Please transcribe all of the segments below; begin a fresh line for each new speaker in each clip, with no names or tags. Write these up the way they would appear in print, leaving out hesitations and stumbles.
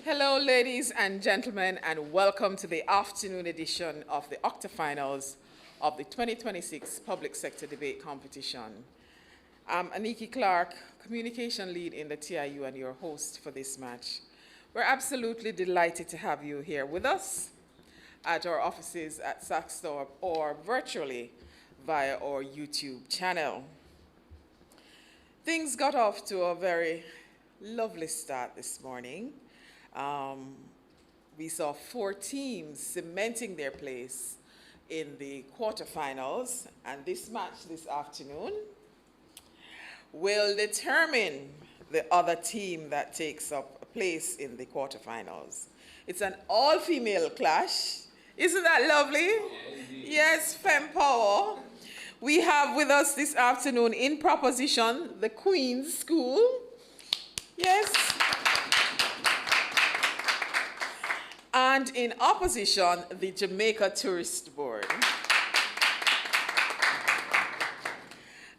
Hello, ladies and gentlemen, and welcome to the afternoon edition of the octafinals of the 2026 Public Sector Debate Competition. I'm Aniki Clark, Communication Lead in the TIU and your host for this match. We're absolutely delighted to have you here with us at our offices at Saxthorpe or virtually via our YouTube channel. Things got off to a very lovely start this morning. We saw 4 teams cementing their place in the quarterfinals, and this match this afternoon will determine the other team that takes up a place in the quarterfinals. It's an all-female clash. Isn't that lovely? Yes, Femme Power. We have with us this afternoon in proposition the Queen's School. Yes. And in opposition, the Jamaica Tourist Board.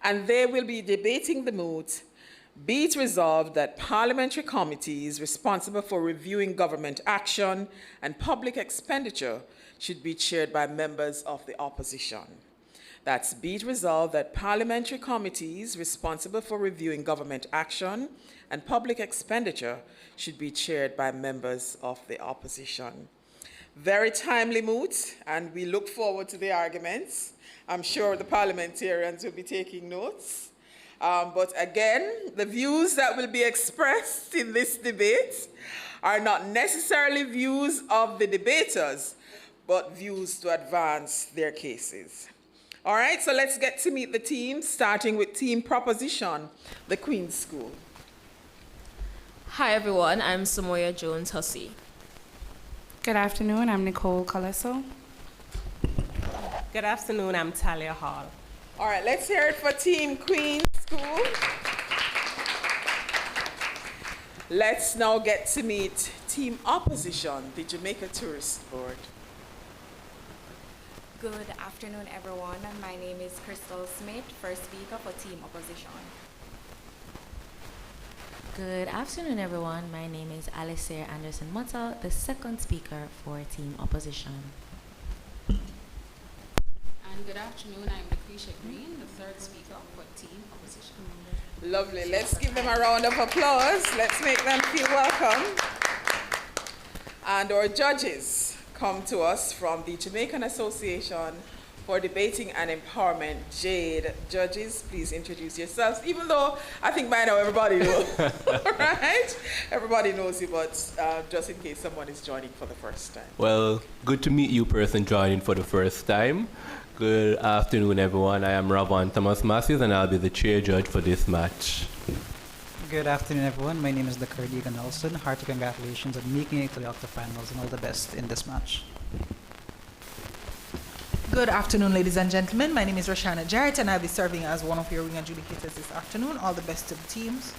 And they will be debating the moot, be it resolved that parliamentary committees responsible for reviewing government action and public expenditure should be chaired by members of the opposition. That's be it resolved that parliamentary committees responsible for reviewing government action and public expenditure should be chaired by members of the opposition. Very timely moot, and we look forward to the arguments. I'm sure the parliamentarians will be taking notes. But again, the views that will be expressed in this debate are not necessarily views of the debaters, but views to advance their cases. All right, so let's get to meet the teams, starting with Team Proposition, the Queen's School.
Hi everyone, I'm Samoya Jones Hussey.
Good afternoon, I'm Nicole Colesso.
Good afternoon, I'm Talia Hall.
All right, let's hear it for Team Queen's School. Let's now get to meet Team Opposition, the Jamaica Tourist Board.
Good afternoon, everyone. My name is Crystal Smith, first speaker for Team Opposition.
Good afternoon, everyone. My name is Alistair Anderson Mutta, the second speaker for Team Opposition.
And good afternoon, I'm Lucretia Green, the third speaker for Team Opposition.
Lovely. Let's give them a round of applause. Let's make them feel welcome. And our judges come to us from the Jamaican Association for Debating and Empowerment, JADE. Judges, please introduce yourselves, even though I think by now everybody knows, right? Everybody knows you, but just in case someone is joining for the first time.
Well, good to meet you, person joining for the first time. Good afternoon, everyone. I am Ravon Thomas Matthews, and I'll be the chair judge for this match.
Good afternoon, everyone. My name is Decardiga Nelson. Hearty congratulations on making it to the octafinals, and all the best in this match.
Good afternoon, ladies and gentlemen. My name is Roshana Jarrett, and I'll be serving as one of your ring adjudicators this afternoon. All the best to the teams.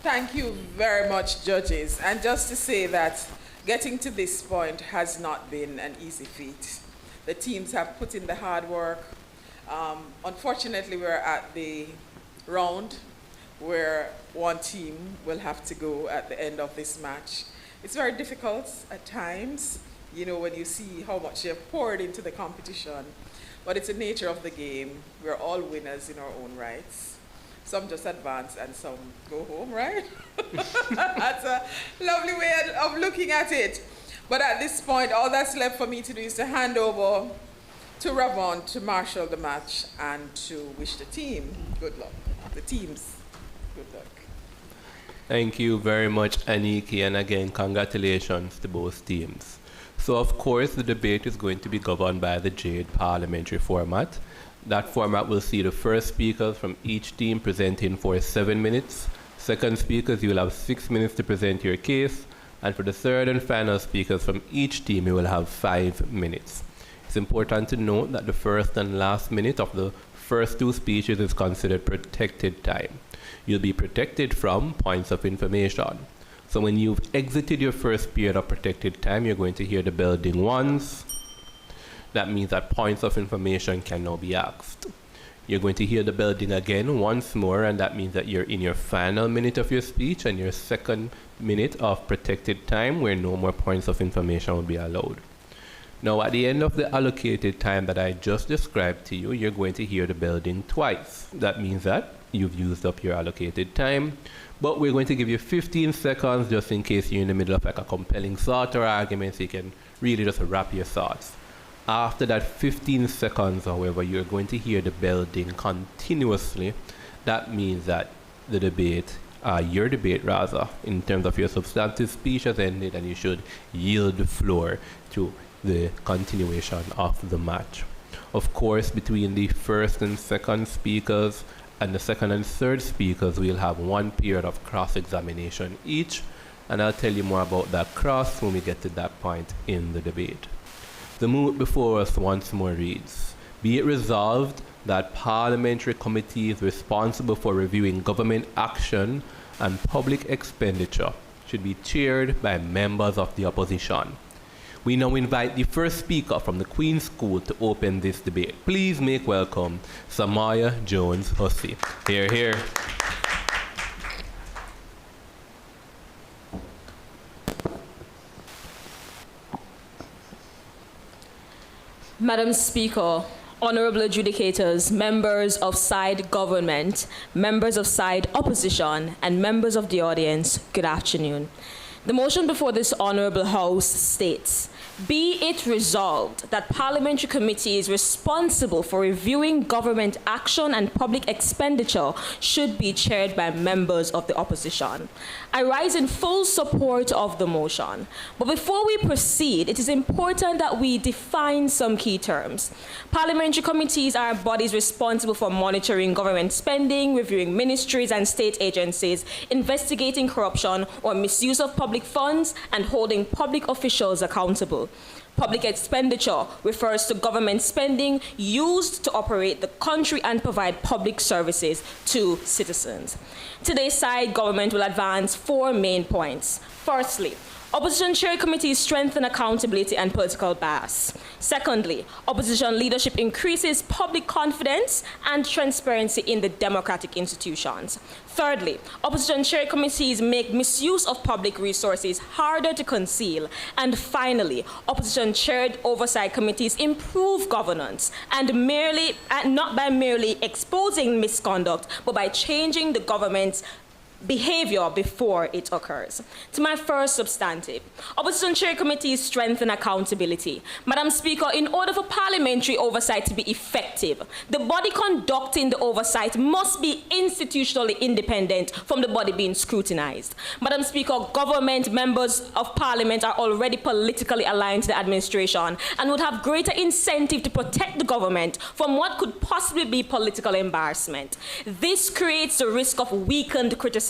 Thank you very much, judges. And just to say that getting to this point has not been an easy feat. The teams have put in the hard work. Unfortunately, we're at the round where one team will have to go at the end of this match. It's very difficult at times, you know, when you see how much they've poured into the competition, but it's the nature of the game. We're all winners in our own rights. Some just advance and some go home, right? That's a lovely way of looking at it. But at this point, all that's left for me to do is to hand over to Ravon to marshal the match and to wish the team good luck. The teams, good luck.
Thank you very much, Aniki, and again, congratulations to both teams. So, of course, the debate is going to be governed by the JADE parliamentary format. That format will see the first speakers from each team presenting for 7 minutes. Second speakers, you will have 6 minutes to present your case. And for the third and final speakers from each team, you will have 5 minutes. It's important to note that the first and last minute of the first 2 speeches is considered protected time. You'll be protected from points of information. So when you've exited your first period of protected time, you're going to hear the bell ding once. That means that points of information can now be asked. You're going to hear the bell ding again once more, and that means that you're in your final minute of your speech and your second minute of protected time where no more points of information will be allowed. Now, at the end of the allocated time that I just described to you, you're going to hear the bell ding twice. That means that you've used up your allocated time, but we're going to give you 15 seconds just in case you're in the middle of like a compelling thought or argument, so you can really just wrap your thoughts. After that 15 seconds, however, you're going to hear the bell ding continuously. That means that the debate, your debate rather, in terms of your substantive speech has ended, and you should yield the floor to the continuation of the match. Of course, between the first and second speakers and the second and third speakers, we'll have 1 period of cross-examination each, and I'll tell you more about that cross when we get to that point in the debate. The moot before us once more reads, be it resolved that parliamentary committees responsible for reviewing government action and public expenditure should be chaired by members of the opposition. We now invite the first speaker from the Queen's School to open this debate. Please make welcome Samaya Jones-Hussey. Hear, hear.
Madam Speaker, honorable adjudicators, members of side government, members of side opposition, and members of the audience, good afternoon. The motion before this honorable House states, be it resolved that parliamentary committees responsible for reviewing government action and public expenditure should be chaired by members of the opposition. I rise in full support of the motion. But before we proceed, it is important that we define some key terms. Parliamentary committees are bodies responsible for monitoring government spending, reviewing ministries and state agencies, investigating corruption or misuse of public funds, and holding public officials accountable. Public expenditure refers to government spending used to operate the country and provide public services to citizens. Today's side government will advance 4 main points. Firstly, opposition chair committees strengthen accountability and political bias. Secondly, opposition leadership increases public confidence and transparency in the democratic institutions. Thirdly, opposition chair committees make misuse of public resources harder to conceal. And finally, opposition chaired oversight committees improve governance and not by merely exposing misconduct, but by changing the government's behavior before it occurs. To my first substantive, opposition chair committees strengthen accountability. Madam Speaker, in order for parliamentary oversight to be effective, the body conducting the oversight must be institutionally independent from the body being scrutinized. Madam Speaker, government members of parliament are already politically aligned to the administration and would have greater incentive to protect the government from what could possibly be political embarrassment. This creates the risk of weakened criticism,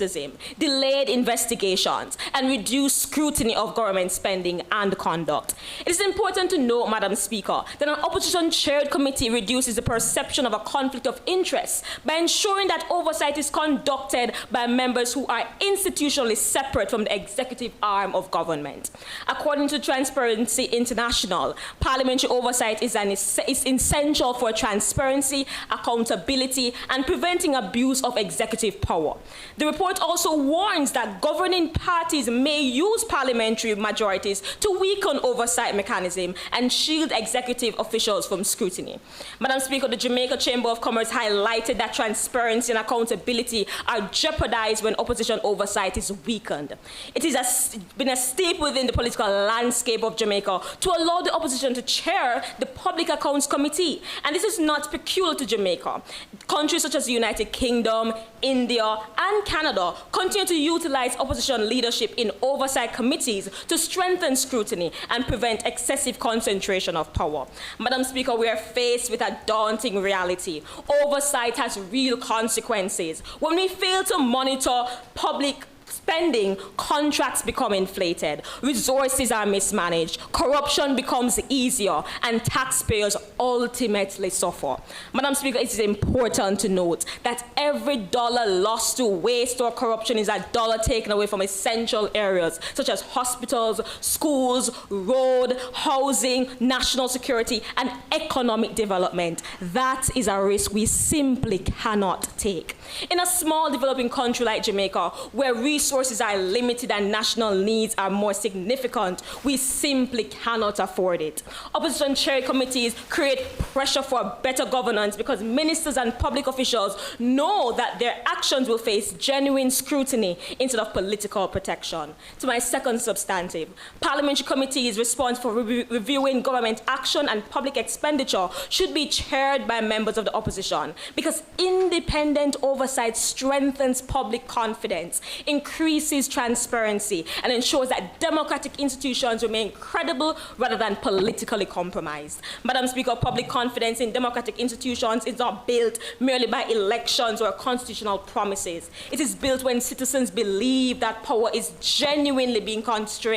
delayed investigations, and reduced scrutiny of government spending and conduct. It is important to note, Madam Speaker, that an opposition-chaired committee reduces the perception of a conflict of interest by ensuring that oversight is conducted by members who are institutionally separate from the executive arm of government. According to Transparency International, parliamentary oversight is essential for transparency, accountability, and preventing abuse of executive power. The report also warns that governing parties may use parliamentary majorities to weaken oversight mechanism and shield executive officials from scrutiny. Madam Speaker, the Jamaica Chamber of Commerce highlighted that transparency and accountability are jeopardized when opposition oversight is weakened. It has been a staple within the political landscape of Jamaica to allow the opposition to chair the Public Accounts Committee, and this is not peculiar to Jamaica. Countries such as the United Kingdom, India, and Canada continue to utilize opposition leadership in oversight committees to strengthen scrutiny and prevent excessive concentration of power. Madam Speaker, we are faced with a daunting reality. Oversight has real consequences. When we fail to monitor public spending, contracts become inflated, resources are mismanaged, corruption becomes easier, and taxpayers ultimately suffer. Madam Speaker, it is important to note that every dollar lost to waste or corruption is a dollar taken away from essential areas such as hospitals, schools, road, housing, national security, and economic development. That is a risk we simply cannot take. In a small developing country like Jamaica, where resources are limited and national needs are more significant, we simply cannot afford it. Opposition chair committees create pressure for better governance because ministers and public officials know that their actions will face genuine scrutiny instead of political protection. To my second substantive, parliamentary committees responsible for reviewing government action and public expenditure should be chaired by members of the opposition because independent oversight strengthens public confidence, increases transparency, and ensures that democratic institutions remain credible rather than politically compromised. Madam Speaker, public confidence in democratic institutions is not built merely by elections or constitutional promises. It is built when citizens believe that power is genuinely being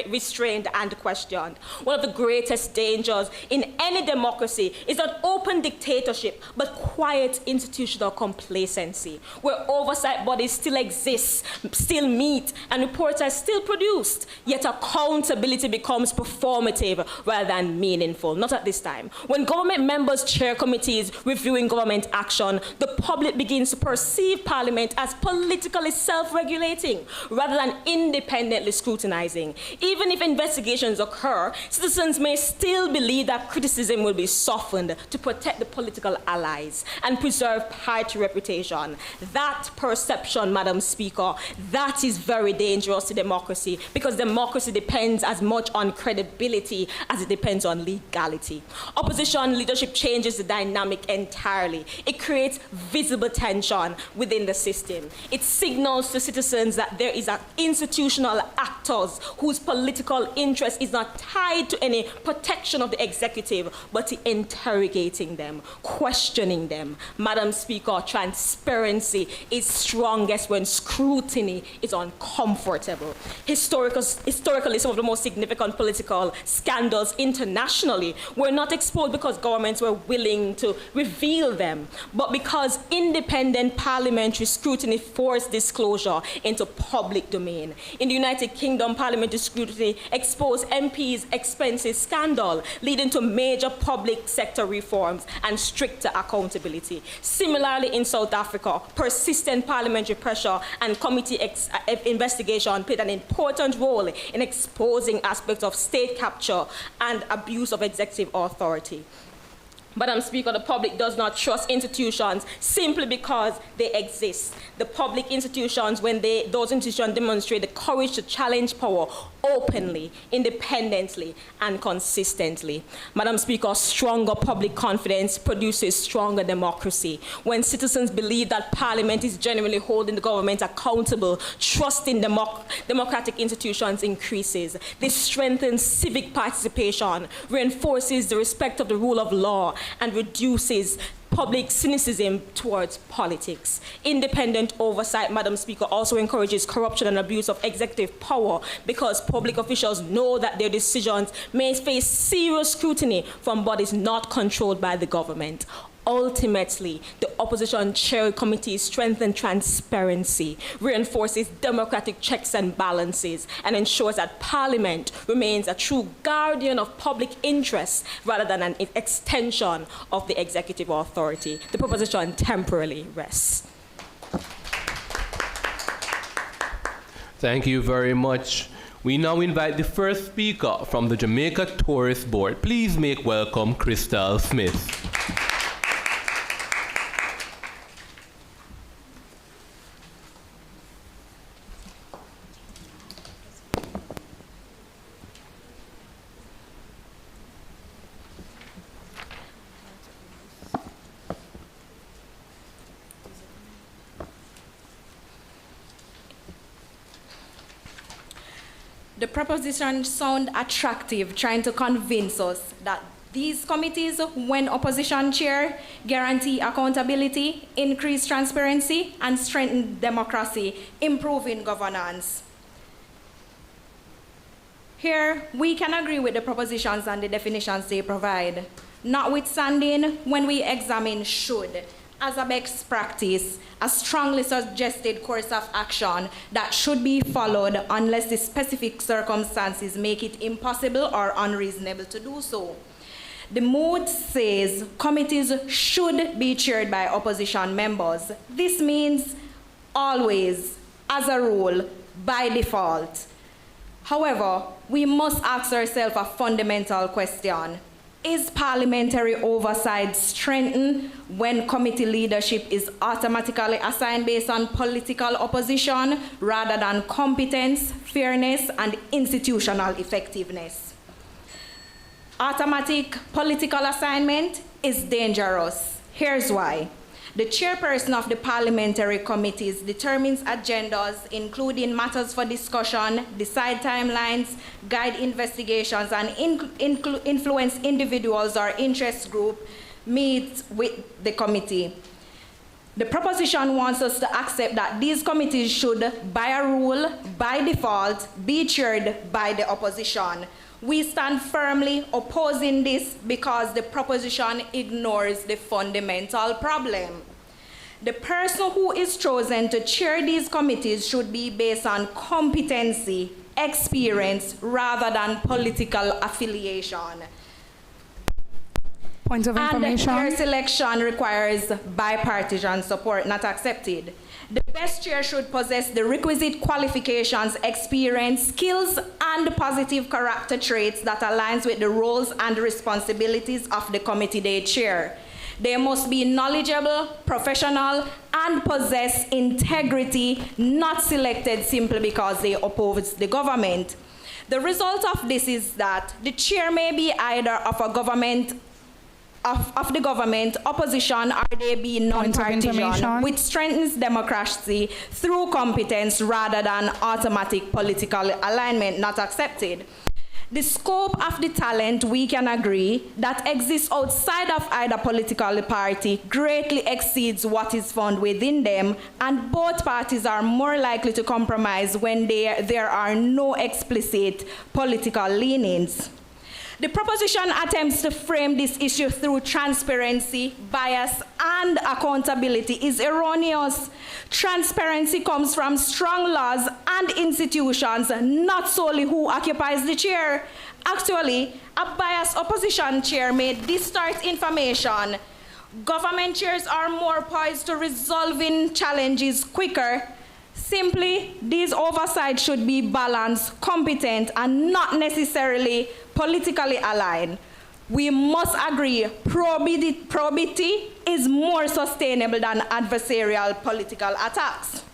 restrained and questioned. One of the greatest dangers in any democracy is not open dictatorship, but quiet institutional complacency, where oversight bodies still exist, still meet, and reports are still produced, yet accountability becomes performative rather than meaningful. Not at this time. When government members chair committees reviewing government action, the public begins to perceive Parliament as politically self-regulating rather than independently scrutinizing. Even if investigations occur, citizens may still believe that criticism will be softened to protect the political allies and preserve party reputation. That perception, Madam Speaker, that is very dangerous to democracy because democracy depends as much on credibility as it depends on legality. Opposition leadership changes the dynamic entirely. It creates visible tension within the system. It signals to citizens that there is institutional actors whose political interest is not tied to any protection of the executive, but to interrogating them, questioning them. Madam Speaker, transparency is strongest when scrutiny is uncomfortable. Historically, some of the most significant political scandals internationally were not exposed because governments were willing to reveal them, but because independent parliamentary scrutiny forced disclosure into public domain. In the United Kingdom, parliamentary scrutiny exposed MPs' expenses scandal, leading to major public sector reforms and stricter accountability. Similarly, in South Africa, persistent parliamentary pressure and committee investigation played an important role in exposing aspects of state capture and abuse of executive authority. Madam Speaker, the public does not trust institutions simply because they exist. The public institutions, when those institutions demonstrate the courage to challenge power openly, independently, and consistently. Madam Speaker, stronger public confidence produces stronger democracy. When citizens believe that Parliament is genuinely holding the government accountable, trust in democratic institutions increases. This strengthens civic participation, reinforces the respect of the rule of law, and reduces public cynicism towards politics. Independent oversight, Madam Speaker, also encourages corruption and abuse of executive power because public officials know that their decisions may face serious scrutiny from bodies not controlled by the government. Ultimately, the opposition chair committee strengthens transparency, reinforces democratic checks and balances, and ensures that Parliament remains a true guardian of public interests rather than an extension of the executive authority. The proposition temporarily rests.
Thank you very much. We now invite the first speaker from the Jamaica Tourist Board. Please make welcome Crystal Smith.
The proposition sound attractive, trying to convince us that these committees, when opposition chair, guarantee accountability, increase transparency, and strengthen democracy, improving governance. Here, we can agree with the propositions and the definitions they provide. Notwithstanding, when we examine should, as a best practice, a strongly suggested course of action that should be followed unless the specific circumstances make it impossible or unreasonable to do so. The mood says committees should be chaired by opposition members. This means always, as a rule, by default. However, we must ask ourselves a fundamental question. Is parliamentary oversight strengthened when committee leadership is automatically assigned based on political opposition rather than competence, fairness, and institutional effectiveness? Automatic political assignment is dangerous. Here's why. The chairperson of the parliamentary committees determines agendas, including matters for discussion, decide timelines, guide investigations, and influence individuals or interest groups meet with the committee. The proposition wants us to accept that these committees should, by a rule, by default, be chaired by the opposition. We stand firmly opposing this because the proposition ignores the fundamental problem. The person who is chosen to chair these committees should be based on competency, experience, rather than political affiliation.
Point of information.
And their selection requires bipartisan support, not accepted. The best chair should possess the requisite qualifications, experience, skills, and positive character traits that aligns with the roles and responsibilities of the committee they chair. They must be knowledgeable, professional, and possess integrity, not selected simply because they oppose the government. The result of this is that the chair may be either of the government, opposition, or they be non-partisan, which strengthens democracy through competence rather than automatic political alignment, not accepted. The scope of the talent, we can agree, that exists outside of either political party greatly exceeds what is found within them, and both parties are more likely to compromise when there are no explicit political leanings. The proposition attempts to frame this issue through transparency, bias, and accountability is erroneous. Transparency comes from strong laws and institutions, not solely who occupies the chair. Actually, a biased opposition chair may distort information. Government chairs are more poised to resolving challenges quicker. Simply, these oversight should be balanced, competent, and not necessarily politically aligned. We must agree probity is more sustainable than adversarial political attacks.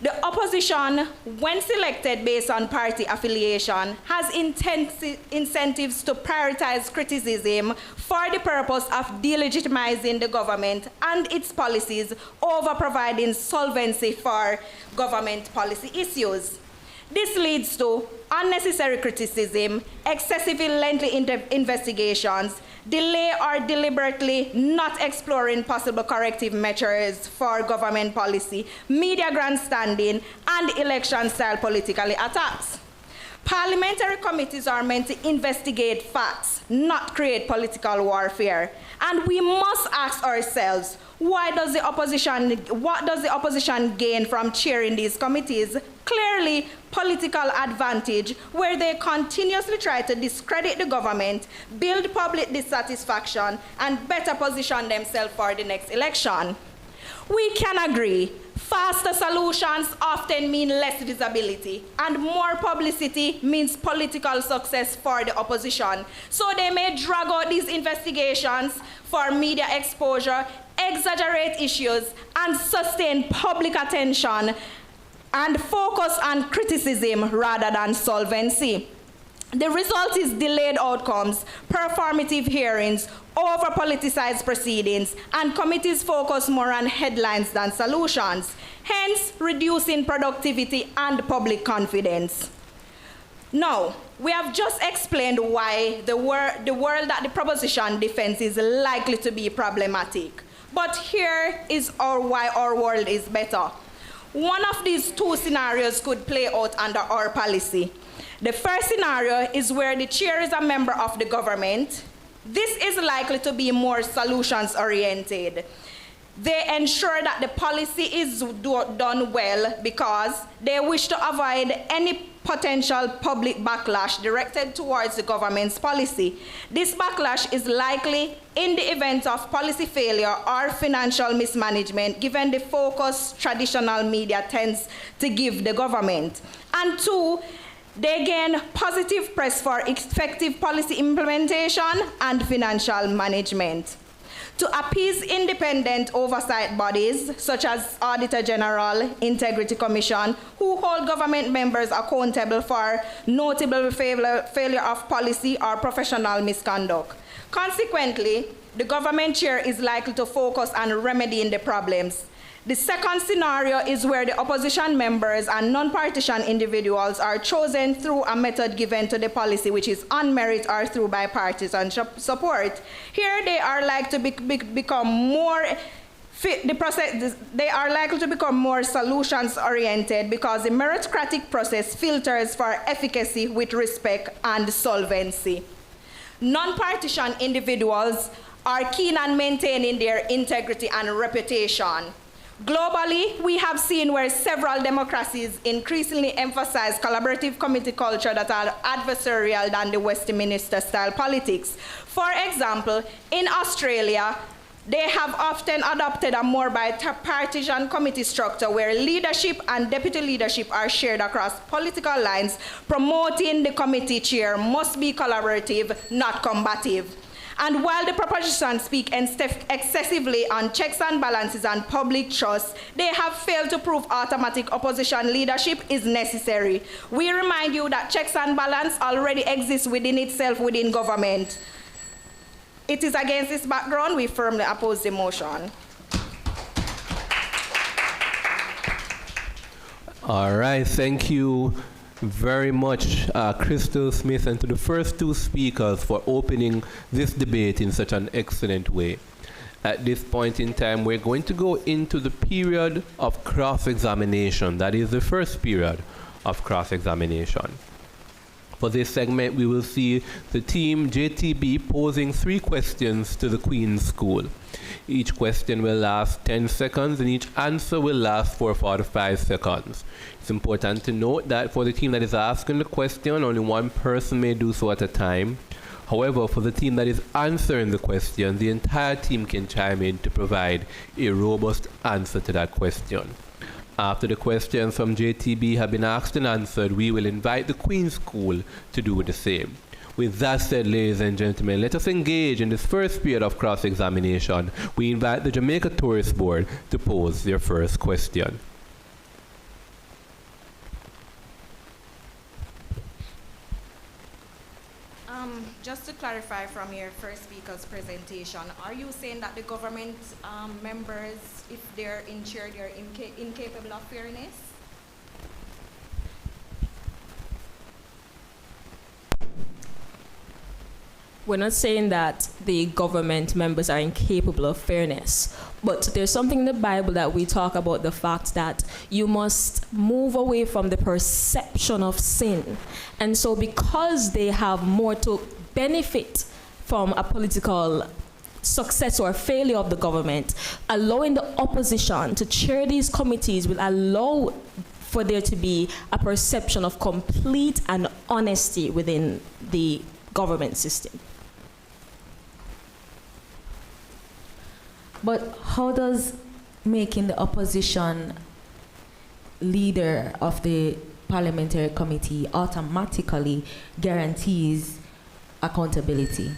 The opposition, when selected based on party affiliation, has incentives to prioritize criticism for the purpose of delegitimizing the government and its policies over providing solvency for government policy issues. This leads to unnecessary criticism, excessively lengthy investigations, delay or deliberately not exploring possible corrective measures for government policy, media grandstanding, and election-style political attacks. Parliamentary committees are meant to investigate facts, not create political warfare. And we must ask ourselves, what does the opposition gain from chairing these committees? Clearly, political advantage, where they continuously try to discredit the government, build public dissatisfaction, and better position themselves for the next election. We can agree, faster solutions often mean less visibility, and more publicity means political success for the opposition. So they may drag out these investigations for media exposure, exaggerate issues, and sustain public attention, and focus on criticism rather than solvency. The result is delayed outcomes, performative hearings, over-politicized proceedings, and committees focus more on headlines than solutions, hence reducing productivity and public confidence. Now, we have just explained why the world that the proposition defends is likely to be problematic. But here is why our world is better. One of these two scenarios could play out under our policy. The first scenario is where the chair is a member of the government. This is likely to be more solutions-oriented. They ensure that the policy is done well because they wish to avoid any potential public backlash directed towards the government's policy. This backlash is likely in the event of policy failure or financial mismanagement, given the focus traditional media tends to give the government. And two, they gain positive press for effective policy implementation and financial management. To appease independent oversight bodies, such as Auditor General, Integrity Commission, who hold government members accountable for notable failure of policy or professional misconduct. Consequently, the government chair is likely to focus on remedying the problems. The second scenario is where the opposition members and non-partisan individuals are chosen through a method given to the policy, which is on merit or through bipartisan support. Here, they are likely to become more they are likely to become more solutions-oriented because the meritocratic process filters for efficacy with respect and solvency. Non-partisan individuals are keen on maintaining their integrity and reputation. Globally, we have seen where several democracies increasingly emphasize collaborative committee culture that are adversarial than the Westminster-style politics. For example, in Australia, they have often adopted a more bipartisan committee structure where leadership and deputy leadership are shared across political lines, promoting the committee chair must be collaborative, not combative. And while the propositions speak excessively on checks and balances and public trust, they have failed to prove automatic opposition leadership is necessary. We remind you that checks and balance already exist within itself within government. It is against this background we firmly oppose the motion.
All right, thank you very much, Crystal Smith, and to the first two speakers for opening this debate in such an excellent way. At this point in time, we're going to go into the period of cross-examination. That is the first period of cross-examination. For this segment, we will see the team JTB posing 3 questions to the Queen's School. Each question will last 10 seconds and each answer will last for 45 seconds. It's important to note that for the team that is asking the question, only one person may do so at a time. However, for the team that is answering the question, the entire team can chime in to provide a robust answer to that question. After the questions from JTB have been asked and answered, we will invite the Queen's School to do the same. With that said, ladies and gentlemen, let us engage in this first period of cross-examination. We invite the Jamaica Tourist Board to pose their first question.
Just to clarify from your first speaker's presentation, are you saying that the government members, if they're in chair, they're incapable of fairness?
We're not saying that the government members are incapable of fairness, but there's something in the Bible that we talk about the fact that you must move away from the perception of sin. And so because they have more to benefit from a political success or failure of the government, allowing the opposition to chair these committees will allow for there to be a perception of complete and honesty within the government system.
But how does making the opposition leader of the parliamentary committee automatically guarantees accountability?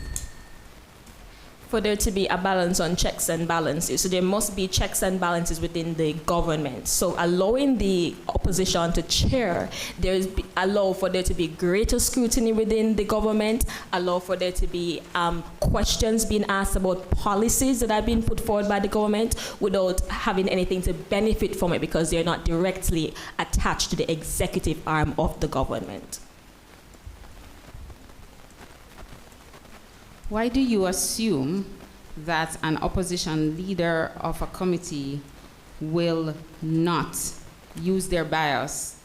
For there to be a balance on checks and balances. So there must be checks and balances within the government. So allowing the opposition to chair, allow for there to be greater scrutiny within the government, allow for there to be questions being asked about policies that are being put forward by the government without having anything to benefit from it because they're not directly attached to the executive arm of the government.
Why do you assume that an opposition leader of a committee will not use their bias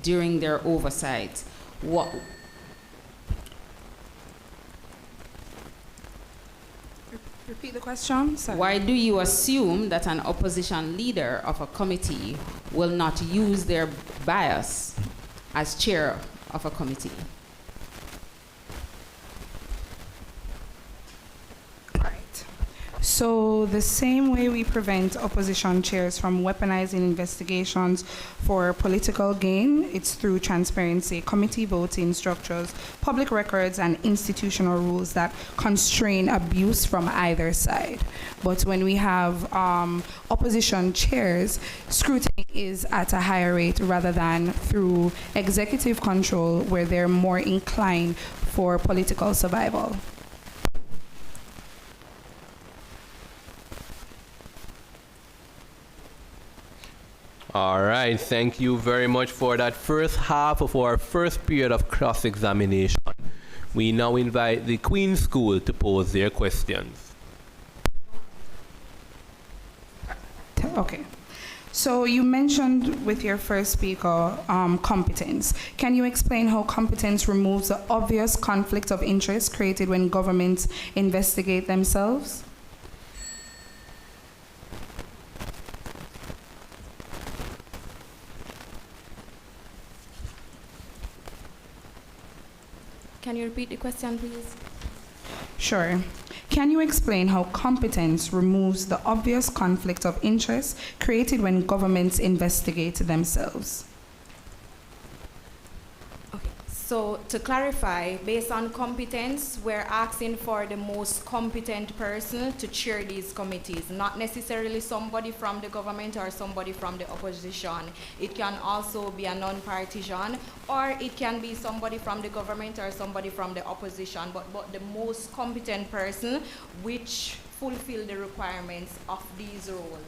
during their oversight? What?
Repeat the question. Sorry.
Why do you assume that an opposition leader of a committee will not use their bias as chair of a committee?
So the same way we prevent opposition chairs from weaponizing investigations for political gain, it's through transparency, committee voting structures, public records, and institutional rules that constrain abuse from either side. But when we have opposition chairs, scrutiny is at a higher rate rather than through executive control, where they're more inclined for political survival.
All right, thank you very much for that first half of our first period of cross-examination. We now invite the Queen's School to pose their questions.
Okay. So you mentioned with your first speaker competence. Can you explain how competence removes the obvious conflict of interest created when governments investigate themselves?
Can you repeat the question, please?
Sure. Can you explain how competence removes the obvious conflict of interest created when governments investigate themselves?
So to clarify, based on competence, we're asking for the most competent person to chair these committees, not necessarily somebody from the government or somebody from the opposition. It can also be a non-partisan, or it can be somebody from the government or somebody from the opposition, but the most competent person which fulfill the requirements of these roles.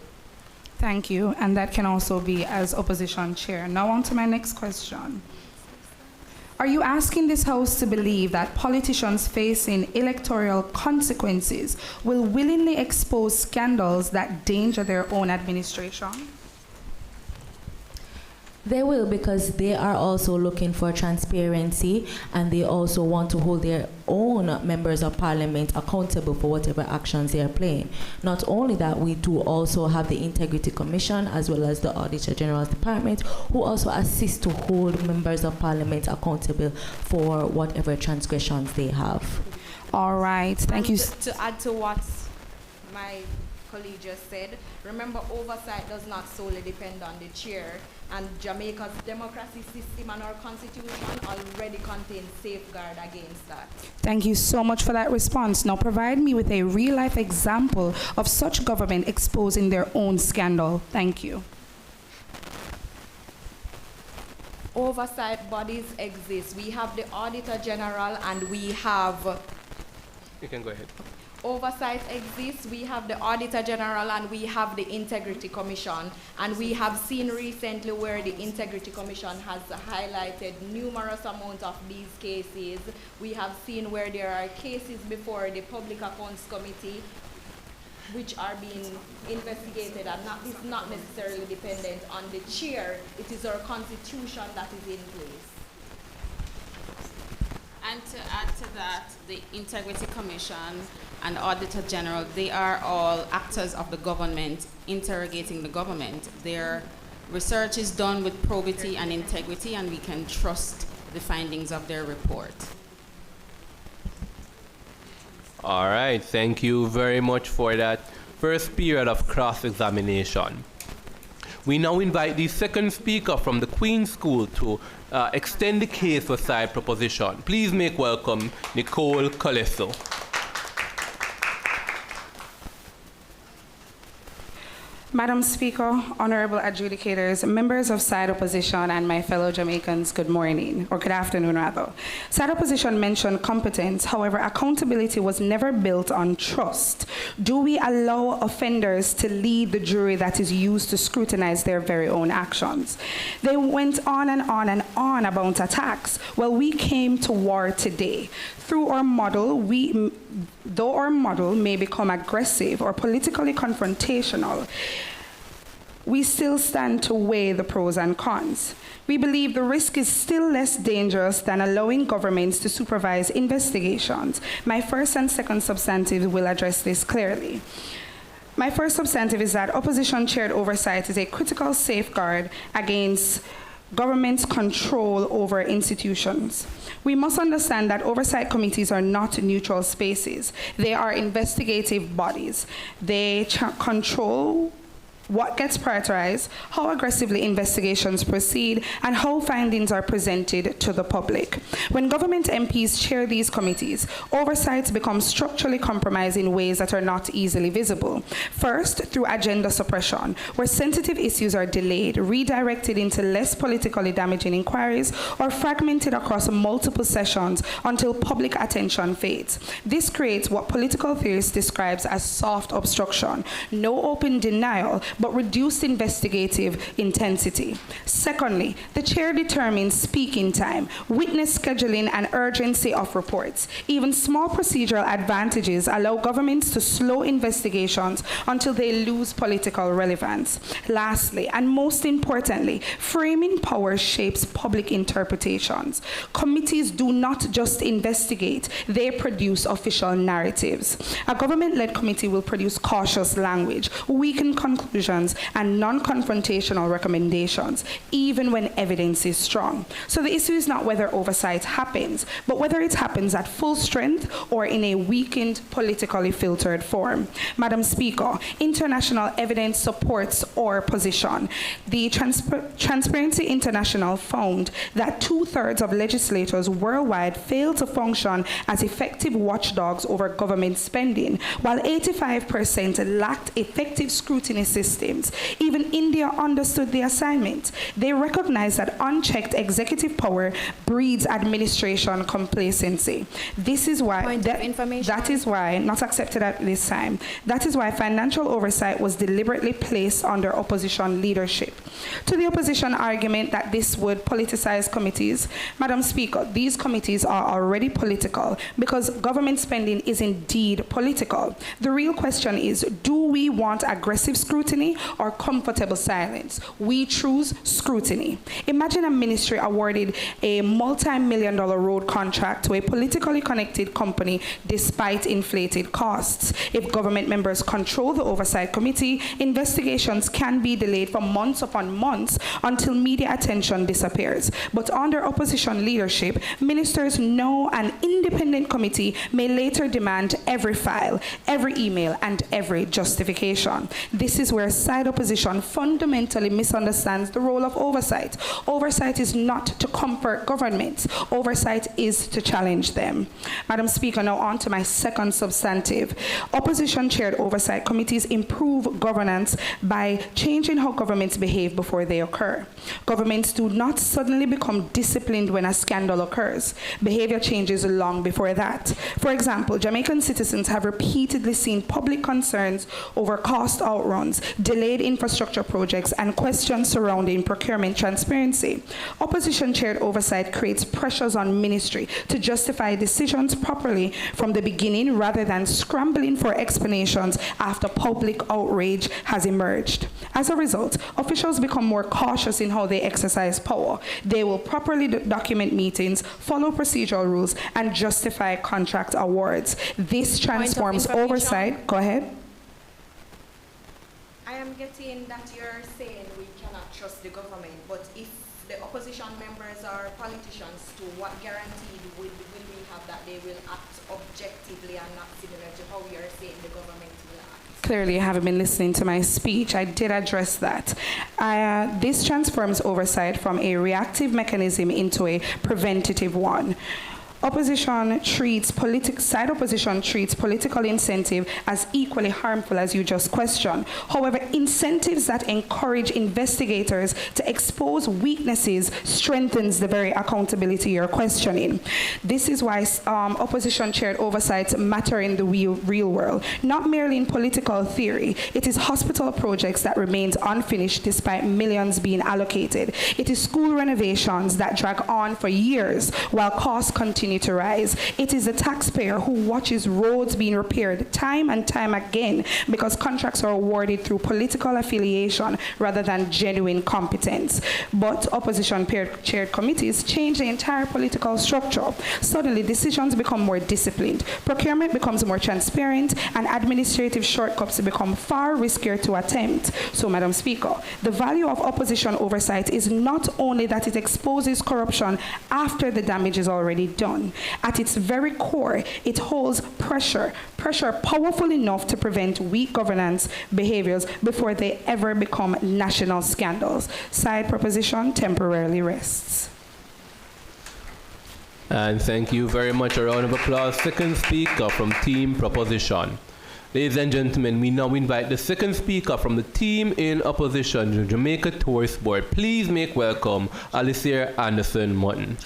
Thank you, and that can also be as opposition chair. Now on to my next question. Are you asking this House to believe that politicians facing electoral consequences will willingly expose scandals that danger their own administration?
They will, because they are also looking for transparency, and they also want to hold their own members of parliament accountable for whatever actions they are playing. Not only that, we do also have the Integrity Commission as well as the Auditor General's Department, who also assist to hold members of parliament accountable for whatever transgressions they have.
All right, thank you.
To add to what my colleague just said, remember, oversight does not solely depend on the chair, and Jamaica's democracy system and our constitution already contains safeguard against that.
Thank you so much for that response. Now provide me with a real-life example of such government exposing their own scandal. Thank you.
Oversight bodies exist. We have the Auditor General and we have...
You can go ahead.
Oversight exists. We have the Auditor General and we have the Integrity Commission. And we have seen recently where the Integrity Commission has highlighted numerous amounts of these cases. We have seen where there are cases before the Public Accounts Committee which are being investigated, and it's not necessarily dependent on the chair. It is our constitution that is in place.
And to add to that, the Integrity Commission and Auditor General, they are all actors of the government interrogating the government. Their research is done with probity and integrity, and we can trust the findings of their report.
All right, thank you very much for that first period of cross-examination. We now invite the second speaker from the Queen's School to extend the case for side proposition. Please make welcome Nicole Colesso.
Madam Speaker, honorable adjudicators, members of side opposition, and my fellow Jamaicans, good morning, or good afternoon rather. Side opposition mentioned competence, however, accountability was never built on trust. Do we allow offenders to lead the jury that is used to scrutinize their very own actions? They went on and on and on about attacks. Well, we came to war today. Through our model, though our model may become aggressive or politically confrontational, we still stand to weigh the pros and cons. We believe the risk is still less dangerous than allowing governments to supervise investigations. My first and second substantive will address this clearly. My first substantive is that opposition-chaired oversight is a critical safeguard against government's control over institutions. We must understand that oversight committees are not neutral spaces. They are investigative bodies. They control what gets prioritized, how aggressively investigations proceed, and how findings are presented to the public. When government MPs chair these committees, oversights become structurally compromised in ways that are not easily visible. First, through agenda suppression, where sensitive issues are delayed, redirected into less politically damaging inquiries, or fragmented across multiple sessions until public attention fades. This creates what political theorists describe as soft obstruction, no open denial, but reduced investigative intensity. Secondly, the chair determines speaking time, witness scheduling, and urgency of reports. Even small procedural advantages allow governments to slow investigations until they lose political relevance. Lastly, and most importantly, framing power shapes public interpretations. Committees do not just investigate, they produce official narratives. A government-led committee will produce cautious language, weakened conclusions, and non-confrontational recommendations, even when evidence is strong. So the issue is not whether oversight happens, but whether it happens at full strength or in a weakened, politically filtered form. Madam Speaker, international evidence supports our position. The Transparency International found that 2/3 of legislators worldwide fail to function as effective watchdogs over government spending, while 85% lacked effective scrutiny systems. Even India understood the assignment. They recognized that unchecked executive power breeds administration complacency. This is why that is why not accepted at this time. That is why financial oversight was deliberately placed under opposition leadership. To the opposition argument that this would politicize committees, Madam Speaker, these committees are already political because government spending is indeed political. The real question is, do we want aggressive scrutiny or comfortable silence? We choose scrutiny. Imagine a ministry awarded a multi-million-dollar road contract to a politically connected company despite inflated costs. If government members control the oversight committee, investigations can be delayed for months upon months until media attention disappears. But under opposition leadership, ministers know an independent committee may later demand every file, every email, and every justification. This is where side opposition fundamentally misunderstands the role of oversight. Oversight is not to comfort governments. Oversight is to challenge them. Madam Speaker, now on to my second substantive. Opposition-chaired oversight committees improve governance by changing how governments behave before they occur. Governments do not suddenly become disciplined when a scandal occurs. Behavior changes long before that. For example, Jamaican citizens have repeatedly seen public concerns over cost outruns, delayed infrastructure projects, and questions surrounding procurement transparency. Opposition-chaired oversight creates pressures on ministry to justify decisions properly from the beginning rather than scrambling for explanations after public outrage has emerged. As a result, officials become more cautious in how they exercise power. They will properly document meetings, follow procedural rules, and justify contract awards. This transforms oversight. Go ahead.
I am getting that you're saying we cannot trust the government, but if the opposition members are politicians, to what guarantee will we have that they will act objectively and not similar to how we are saying the government will act?
Clearly, you haven't been listening to my speech. I did address that. This transforms oversight from a reactive mechanism into a preventative one. Side opposition treats political incentive as equally harmful as you just questioned. However, incentives that encourage investigators to expose weaknesses strengthens the very accountability you're questioning. This is why opposition-chaired oversights matter in the real world, not merely in political theory. It is hospital projects that remain unfinished despite millions being allocated. It is school renovations that drag on for years while costs continue to rise. It is the taxpayer who watches roads being repaired time and time again because contracts are awarded through political affiliation rather than genuine competence. But opposition-chaired committees change the entire political structure. Suddenly, decisions become more disciplined, procurement becomes more transparent, and administrative shortcuts become far riskier to attempt. So, Madam Speaker, the value of opposition oversight is not only that it exposes corruption after the damage is already done. At its very core, it holds pressure powerful enough to prevent weak governance behaviors before they ever become national scandals. Side proposition temporarily rests.
And thank you very much. A round of applause. Second speaker from Team Proposition. Ladies and gentlemen, we now invite the second speaker from the team in opposition, the Jamaica Tourist Board. Please make welcome Alicia Anderson Mutton.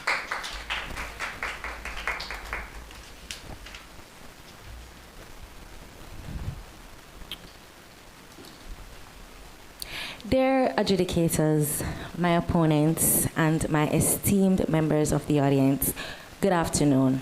Dear adjudicators, my opponents, and my esteemed members of the audience, good afternoon.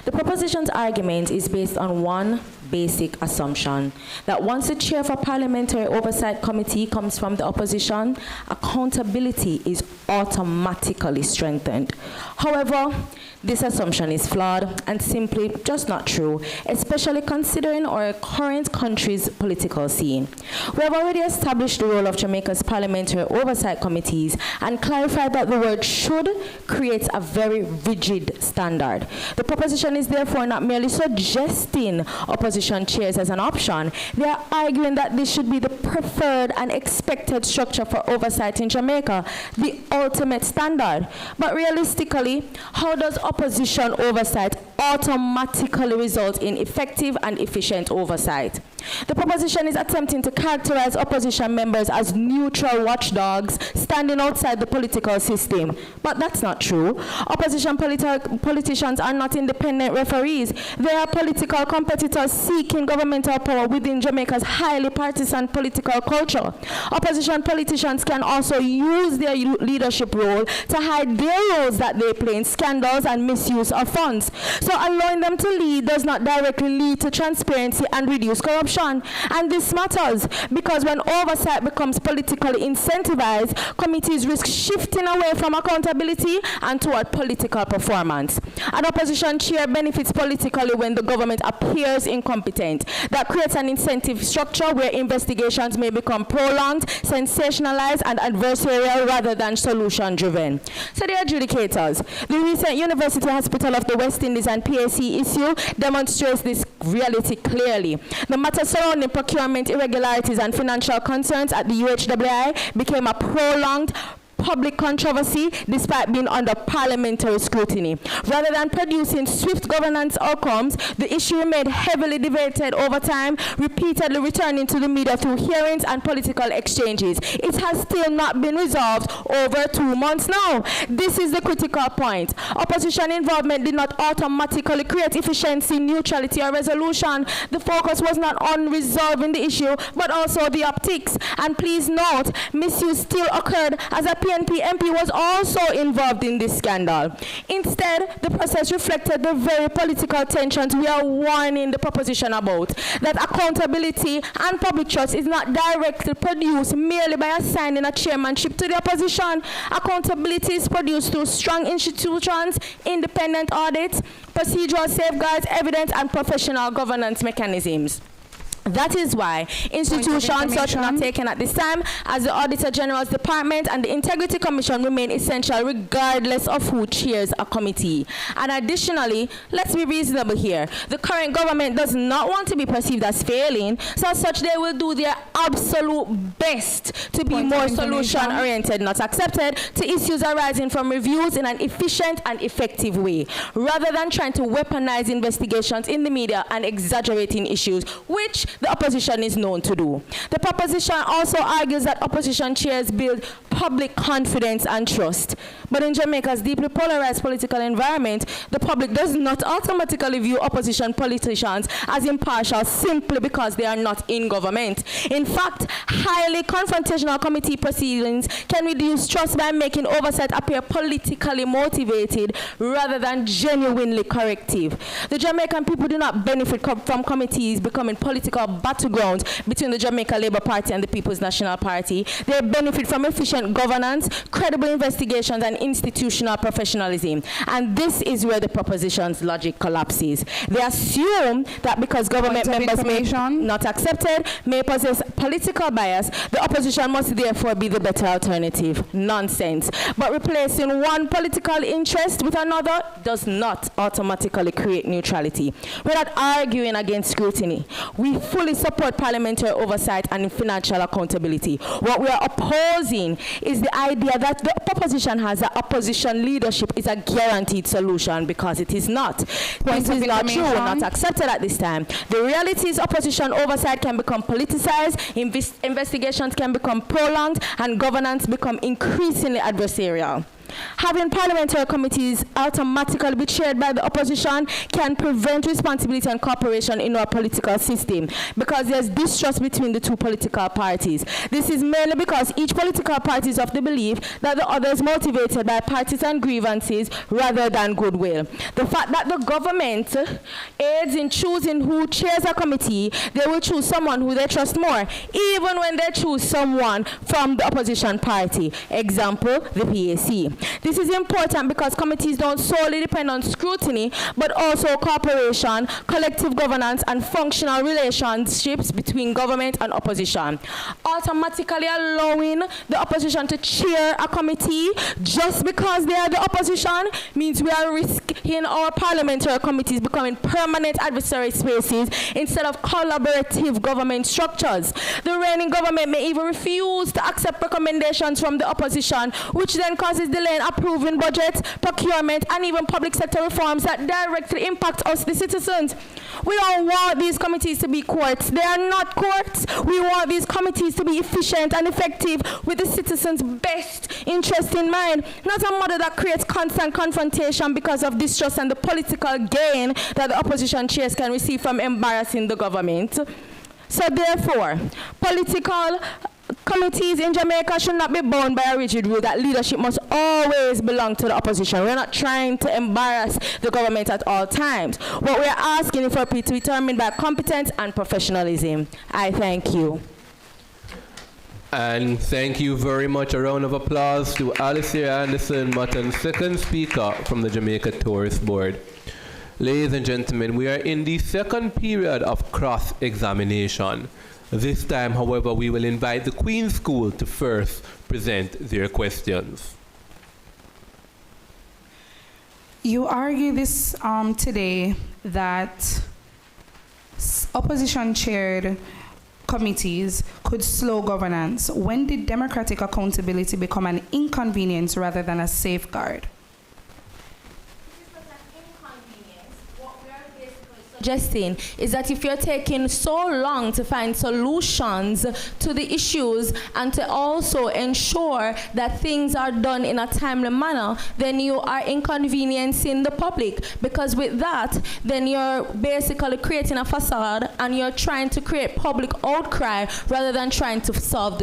The proposition's argument is based on one basic assumption, that once the chair of a parliamentary oversight committee comes from the opposition, accountability is automatically strengthened. However, this assumption is flawed and simply just not true, especially considering our current country's political scene. We have already established the role of Jamaica's parliamentary oversight committees and clarified that the word should creates a very rigid standard. The proposition is therefore not merely suggesting opposition chairs as an option, they are arguing that this should be the preferred and expected structure for oversight in Jamaica, the ultimate standard. But realistically, how does opposition oversight automatically result in effective and efficient oversight? The proposition is attempting to characterize opposition members as neutral watchdogs standing outside the political system. But that's not true. Opposition politicians are not independent referees. They are political competitors seeking governmental power within Jamaica's highly partisan political culture. Opposition politicians can also use their leadership role to hide their roles that they play in scandals and misuse of funds. So allowing them to lead does not directly lead to transparency and reduce corruption. And this matters because when oversight becomes politically incentivized, committees risk shifting away from accountability and toward political performance. An opposition chair benefits politically when the government appears incompetent. That creates an incentive structure where investigations may become prolonged, sensationalized, and adversarial rather than solution-driven. So the adjudicators, the recent University Hospital of the West Indies and PAC issue demonstrates this reality clearly. The matter surrounding procurement irregularities and financial concerns at the UHWI became a prolonged public controversy despite being under parliamentary scrutiny. Rather than producing swift governance outcomes, the issue remained heavily debated over time, repeatedly returning to the media through hearings and political exchanges. It has still not been resolved over 2 months now. This is the critical point. Opposition involvement did not automatically create efficiency, neutrality, or resolution. The focus was not on resolving the issue, but also the optics. And please note, misuse still occurred as a PNP MP was also involved in this scandal. Instead, the process reflected the very political tensions we are warning the proposition about, that accountability and public trust is not directly produced merely by assigning a chairmanship to the opposition. Accountability is produced through strong institutions, independent audits, procedural safeguards, evidence, and professional governance mechanisms. That is why institutions such are not taken at this time, as the Auditor General's Department and the Integrity Commission remain essential regardless of who chairs a committee. And additionally, let's be reasonable here. The current government does not want to be perceived as failing, so as such they will do their absolute best to be more solution-oriented, not accepted, to issues arising from reviews in an efficient and effective way, rather than trying to weaponize investigations in the media and exaggerating issues, which
the opposition is known to do. The proposition also argues that opposition chairs build public confidence and trust. But in Jamaica's deeply polarized political environment, the public does not automatically view opposition politicians as impartial simply because they are not in government. In fact, highly confrontational committee proceedings can reduce trust by making oversight appear politically motivated rather than genuinely corrective. The Jamaican people do not benefit from committees becoming political battlegrounds between the Jamaica Labour Party and the People's National Party. They benefit from efficient governance, credible investigations, and institutional professionalism. And this is where the proposition's logic collapses. They assume that because government members may not accepted, may possess political bias, the opposition must therefore be the better alternative. Nonsense. But replacing one political interest with another does not automatically create neutrality. We're not arguing against scrutiny. We fully support parliamentary oversight and financial accountability. What we are opposing is the idea that the opposition has that opposition leadership is a guaranteed solution, because it is not. This is not true, not accepted at this time. The reality is opposition oversight can become politicized, investigations can become prolonged, and governance become increasingly adversarial. Having parliamentary committees automatically be chaired by the opposition can prevent responsibility and cooperation in our political system, because there's distrust between the two political parties. This is mainly because each political party is of the belief that the other is motivated by partisan grievances rather than goodwill. The fact that the government aids in choosing who chairs a committee, they will choose someone who they trust more, even when they choose someone from the opposition party. Example, the PAC. This is important because committees don't solely depend on scrutiny, but also cooperation, collective governance, and functional relationships between government and opposition. Automatically allowing the opposition to chair a committee just because they are the opposition means we are risking our parliamentary committees becoming permanent adversary spaces instead of collaborative government structures. The reigning government may even refuse to accept recommendations from the opposition, which then causes delay in approving budgets, procurement, and even public sector reforms that directly impact us, the citizens. We don't want these committees to be courts. They are not courts. We want these committees to be efficient and effective with the citizens' best interest in mind, not a model that creates constant confrontation because of distrust and the political gain that the opposition chairs can receive from embarrassing the government. So therefore, political committees in Jamaica should not be bound by a rigid rule that leadership must always belong to the opposition. We're not trying to embarrass the government at all times. What we're asking is for it to be determined by competence and professionalism. I thank you.
And thank you very much. A round of applause to Alicia Anderson Mutton, second speaker from the Jamaica Tourist Board. Ladies and gentlemen, we are in the second period of cross-examination. This time, however, we will invite the Queen's School to first present their questions.
You argue this today that opposition-chaired committees could slow governance. When did democratic accountability become an inconvenience rather than a safeguard?
Suggesting is that if you're taking so long to find solutions to the issues and to also ensure that things are done in a timely manner, then you are inconveniencing the public, because with that, then you're basically creating a facade and you're trying to create public outcry rather than trying to solve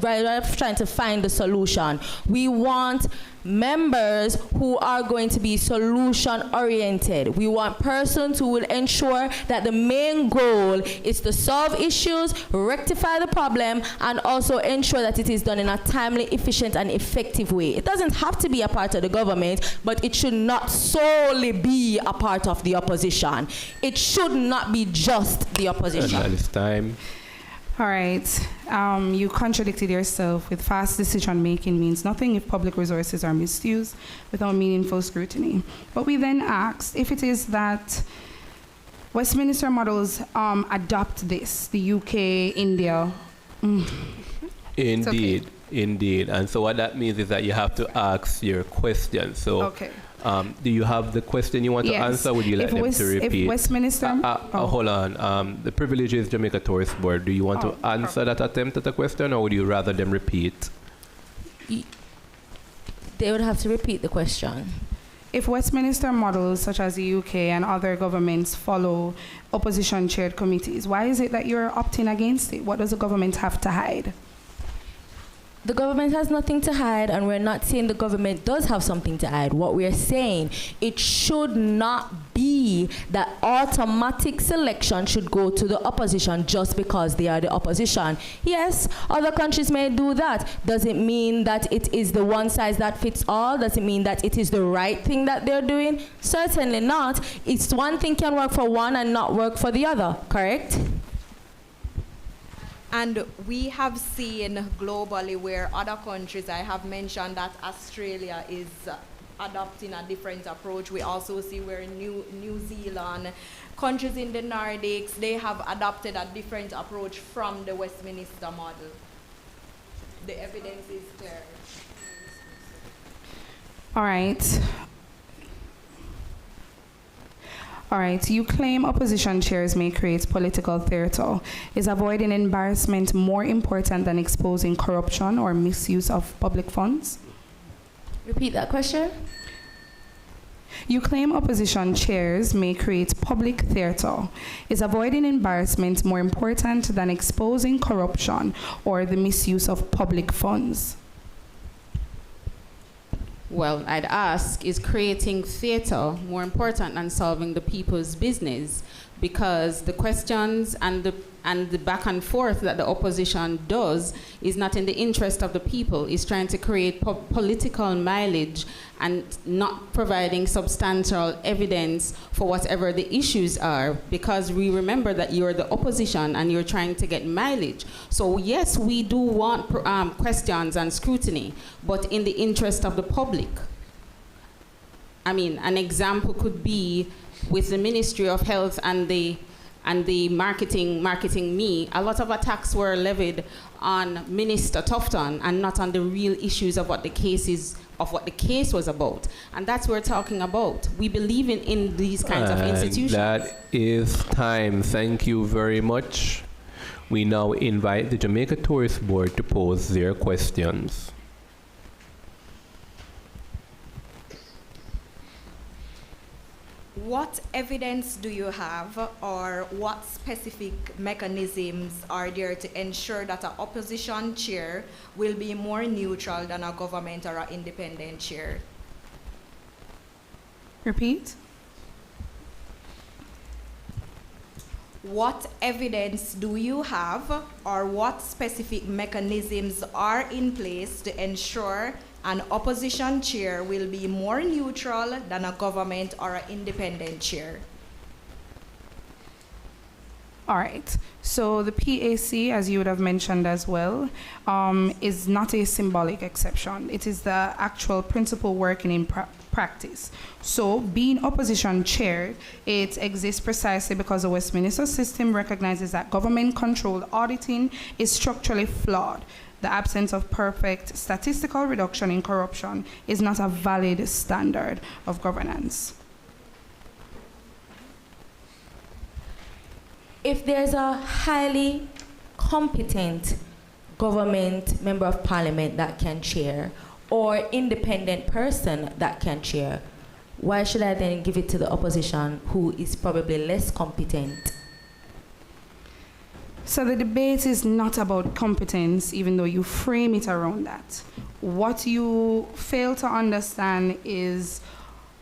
trying to find the solution. We want members who are going to be solution oriented. We want persons who will ensure that the main goal is to solve issues, rectify the problem, and also ensure that it is done in a timely, efficient, and effective way. It doesn't have to be a part of the government, but it should not solely be a part of the opposition. It should not be just the opposition.
And it's time.
All right. You contradicted yourself with fast decision-making means nothing if public resources are misused without meaningful scrutiny. But we then asked if it is that Westminster models adopt this, the UK, India.
Indeed, okay. Indeed. And so what that means is that you have to ask your question. So Do you have the question you want to answer? Would you like them to repeat?
If Westminster...
Hold on. The privilege is Jamaica Tourist Board. Do you want to answer that attempt at a question, or would you rather them repeat?
They would have to repeat the question.
If Westminster models such as the UK and other governments follow opposition-chaired committees, why is it that you're opting against it? What does the government have to hide?
The government has nothing to hide, and we're not saying the government does have something to hide. What we're saying, it should not be that automatic selection should go to the opposition just because they are the opposition. Yes, other countries may do that. Does it mean that it is the one size that fits all? Does it mean that it is the right thing that they're doing? Certainly not. It's one thing can work for one and not work for the other, correct?
And we have seen globally where other countries, I have mentioned that Australia is adopting a different approach. We also see where New Zealand, countries in the Nordics, they have adopted a different approach from the Westminster model. The evidence is there.
All right, you claim opposition chairs may create political theater. Is avoiding embarrassment more important than exposing corruption or misuse of public funds?
Repeat that question.
You claim opposition chairs may create public theater. Is avoiding embarrassment more important than exposing corruption or the misuse of public funds?
Well, I'd ask, is creating theater more important than solving the people's business? Because the questions and the back and forth that the opposition does is not in the interest of the people. It's trying to create political mileage and not providing substantial evidence for whatever the issues are, because we remember that you're the opposition and you're trying to get mileage. So yes, we do want questions and scrutiny, but in the interest of the public. I mean, an example could be with the Ministry of Health and the marketing me, a lot of attacks were levied on Minister Tufton and not on the real issues of what the case was about. And that's what we're talking about. We believe in these kinds of institutions.
That is time. Thank you very much. We now invite the Jamaica Tourist Board to pose their questions.
What evidence do you have, or what specific mechanisms are there to ensure that an opposition chair will be more neutral than a government or an independent chair?
Repeat.
What evidence do you have, or what specific mechanisms are in place to ensure an opposition chair will be more neutral than a government or an independent chair?
All right. So the PAC, as you would have mentioned as well, is not a symbolic exception. It is the actual principle working in practice. So being opposition chair, it exists precisely because the Westminster system recognizes that government-controlled auditing is structurally flawed. The absence of perfect statistical reduction in corruption is not a valid standard of governance.
If there's a highly competent government member of parliament that can chair, or independent person that can chair, why should I then give it to the opposition who is probably less competent?
So the debate is not about competence, even though you frame it around that. What you fail to understand is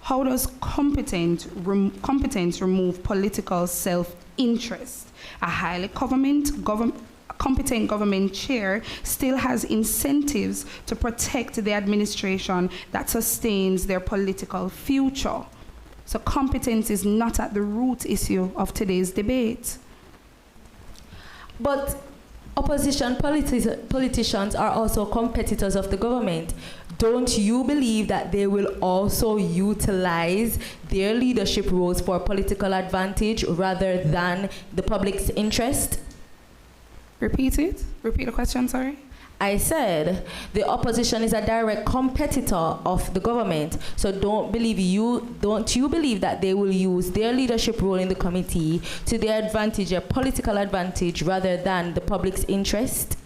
how does competence remove political self-interest? A highly competent government chair still has incentives to protect the administration that sustains their political future. So competence is not at the root issue of today's debate.
But opposition politicians are also competitors of the government. Don't you believe that they will also utilize their leadership roles for political advantage rather than the public's interest?
Repeat it. Repeat the question, sorry.
I said the opposition is a direct competitor of the government. So don't you believe that they will use their leadership role in the committee to their advantage, their political advantage, rather than the public's interest?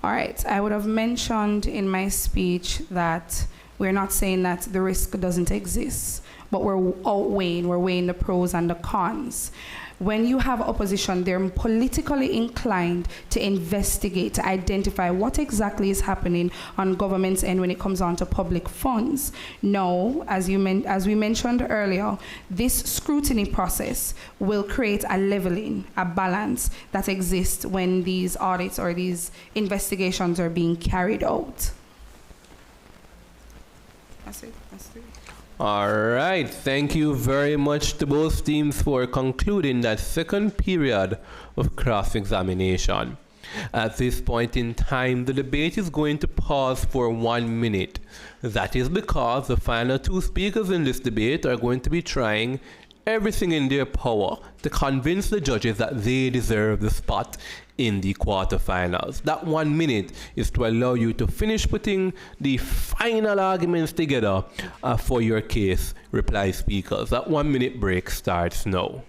All right, I would have mentioned in my speech that we're not saying that the risk doesn't exist, but we're weighing the pros and the cons. When you have opposition, they're politically inclined to investigate, to identify what exactly is happening on government's end when it comes on to public funds. Now, as we mentioned earlier, this scrutiny process will create a leveling, a balance that exists when these audits or these investigations are being carried out. That's it.
All right, thank you very much to both teams for concluding that second period of cross-examination. At this point in time, the debate is going to pause for 1 minute. That is because the final two speakers in this debate are going to be trying everything in their power to convince the judges that they deserve the spot in the quarterfinals. That 1 minute is to allow you to finish putting the final arguments together for your case, reply speakers. That 1 minute break starts now.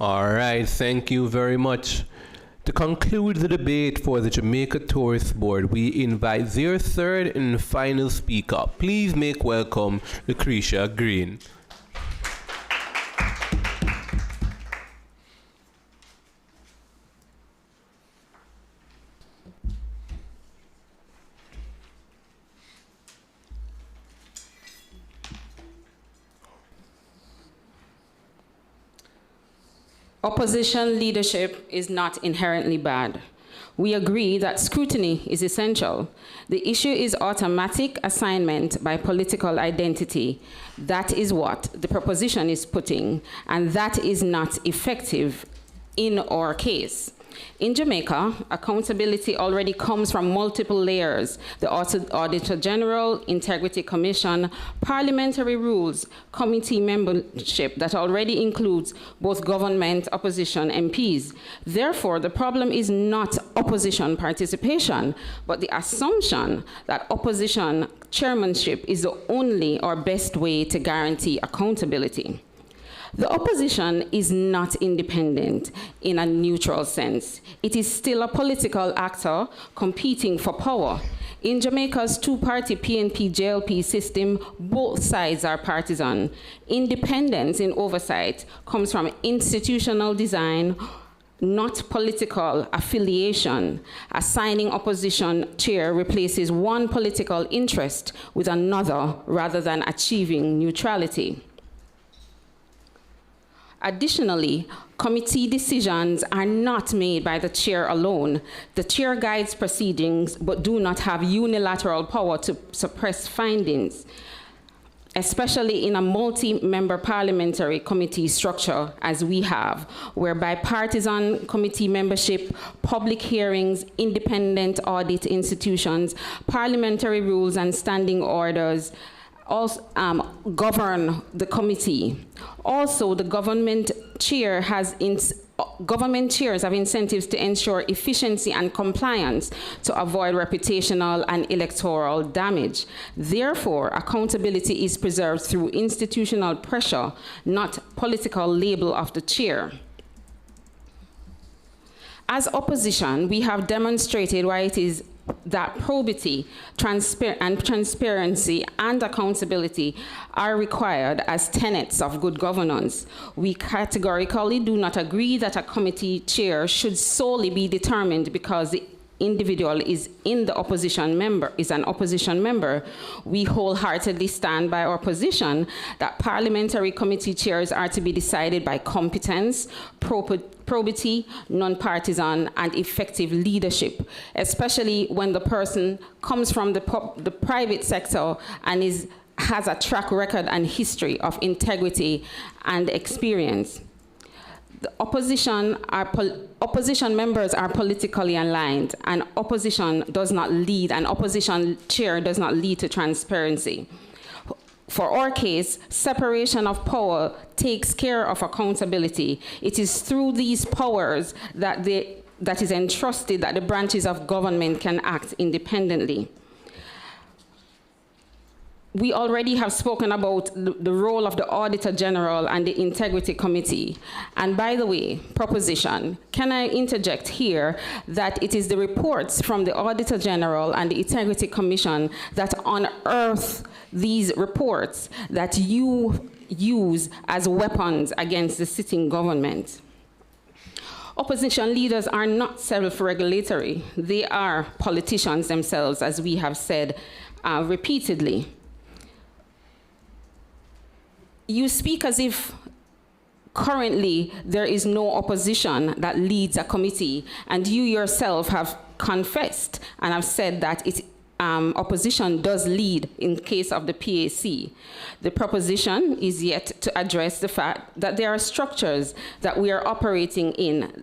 All right, thank you very much. To conclude the debate for the Jamaica Tourist Board, we invite their third and final speaker. Please make welcome Lucretia Green.
Opposition leadership is not inherently bad. We agree that scrutiny is essential. The issue is automatic assignment by political identity. That is what the proposition is putting, and that is not effective in our case. In Jamaica, accountability already comes from multiple layers: the Auditor General, Integrity Commission, parliamentary rules, committee membership that already includes both government, opposition, MPs. Therefore, the problem is not opposition participation, but the assumption that opposition chairmanship is the only or best way to guarantee accountability. The opposition is not independent in a neutral sense. It is still a political actor competing for power. In Jamaica's two-party PNP-JLP system, both sides are partisan. Independence in oversight comes from institutional design, not political affiliation. Assigning opposition chair replaces one political interest with another rather than achieving neutrality. Additionally, committee decisions are not made by the chair alone. The chair guides proceedings but do not have unilateral power to suppress findings, especially in a multi-member parliamentary committee structure as we have, where bipartisan committee membership, public hearings, independent audit institutions, parliamentary rules and standing orders also govern the committee. Also, the government chair government chairs have incentives to ensure efficiency and compliance to avoid reputational and electoral damage. Therefore, accountability is preserved through institutional pressure, not political label of the chair. As opposition, we have demonstrated why it is that probity, transparency, and accountability are required as tenets of good governance. We categorically do not agree that a committee chair should solely be determined because the individual is an opposition member. We wholeheartedly stand by our position that parliamentary committee chairs are to be decided by competence, probity, non-partisan, and effective leadership, especially when the person comes from the private sector and has a track record and history of integrity and experience. The opposition members are politically aligned, and opposition chair does not lead to transparency. For our case, separation of power takes care of accountability. It is through these powers that is entrusted that the branches of government can act independently. We already have spoken about the role of the Auditor General and the Integrity Committee. And by the way, proposition, can I interject here that it is the reports from the Auditor General and the Integrity Commission that unearth these reports that you use as weapons against the sitting government. Opposition leaders are not self-regulatory. They are politicians themselves, as we have said repeatedly. You speak as if currently there is no opposition that leads a committee, and you yourself have confessed and have said that opposition does lead in case of the PAC. The proposition is yet to address the fact that there are structures that we are operating in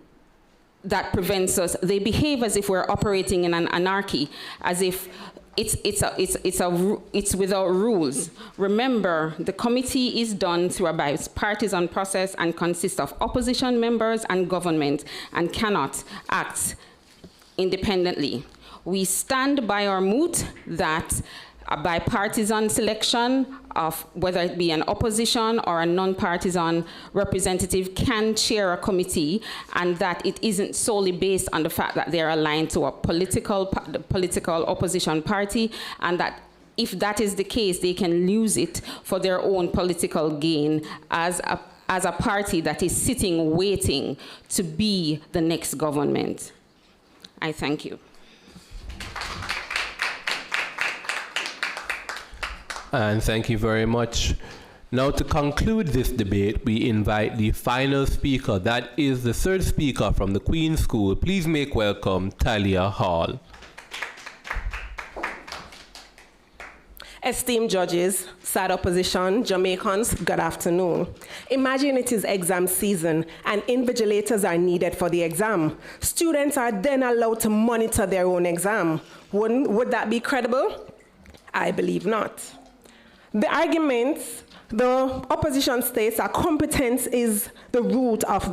that prevents us. They behave as if we're operating in an anarchy, as if it's without rules. Remember, the committee is done through a bipartisan process and consists of opposition members and government and cannot act independently. We stand by our moot that a bipartisan selection of whether it be an opposition or a non-partisan representative can chair a committee, and that it isn't solely based on the fact that they're aligned to a political opposition party, and that if that is the case, they can use it for their own political gain as a party that is sitting waiting to be the next government. I thank you.
And thank you very much. Now, to conclude this debate, we invite the final speaker. That is the third speaker from the Queen's School. Please make welcome Talia Hall.
Esteemed judges, sad opposition, Jamaicans, good afternoon. Imagine it is exam season and invigilators are needed for the exam. Students are then allowed to monitor their own exam. Would that be credible? I believe not. The arguments, the opposition states that competence is the root of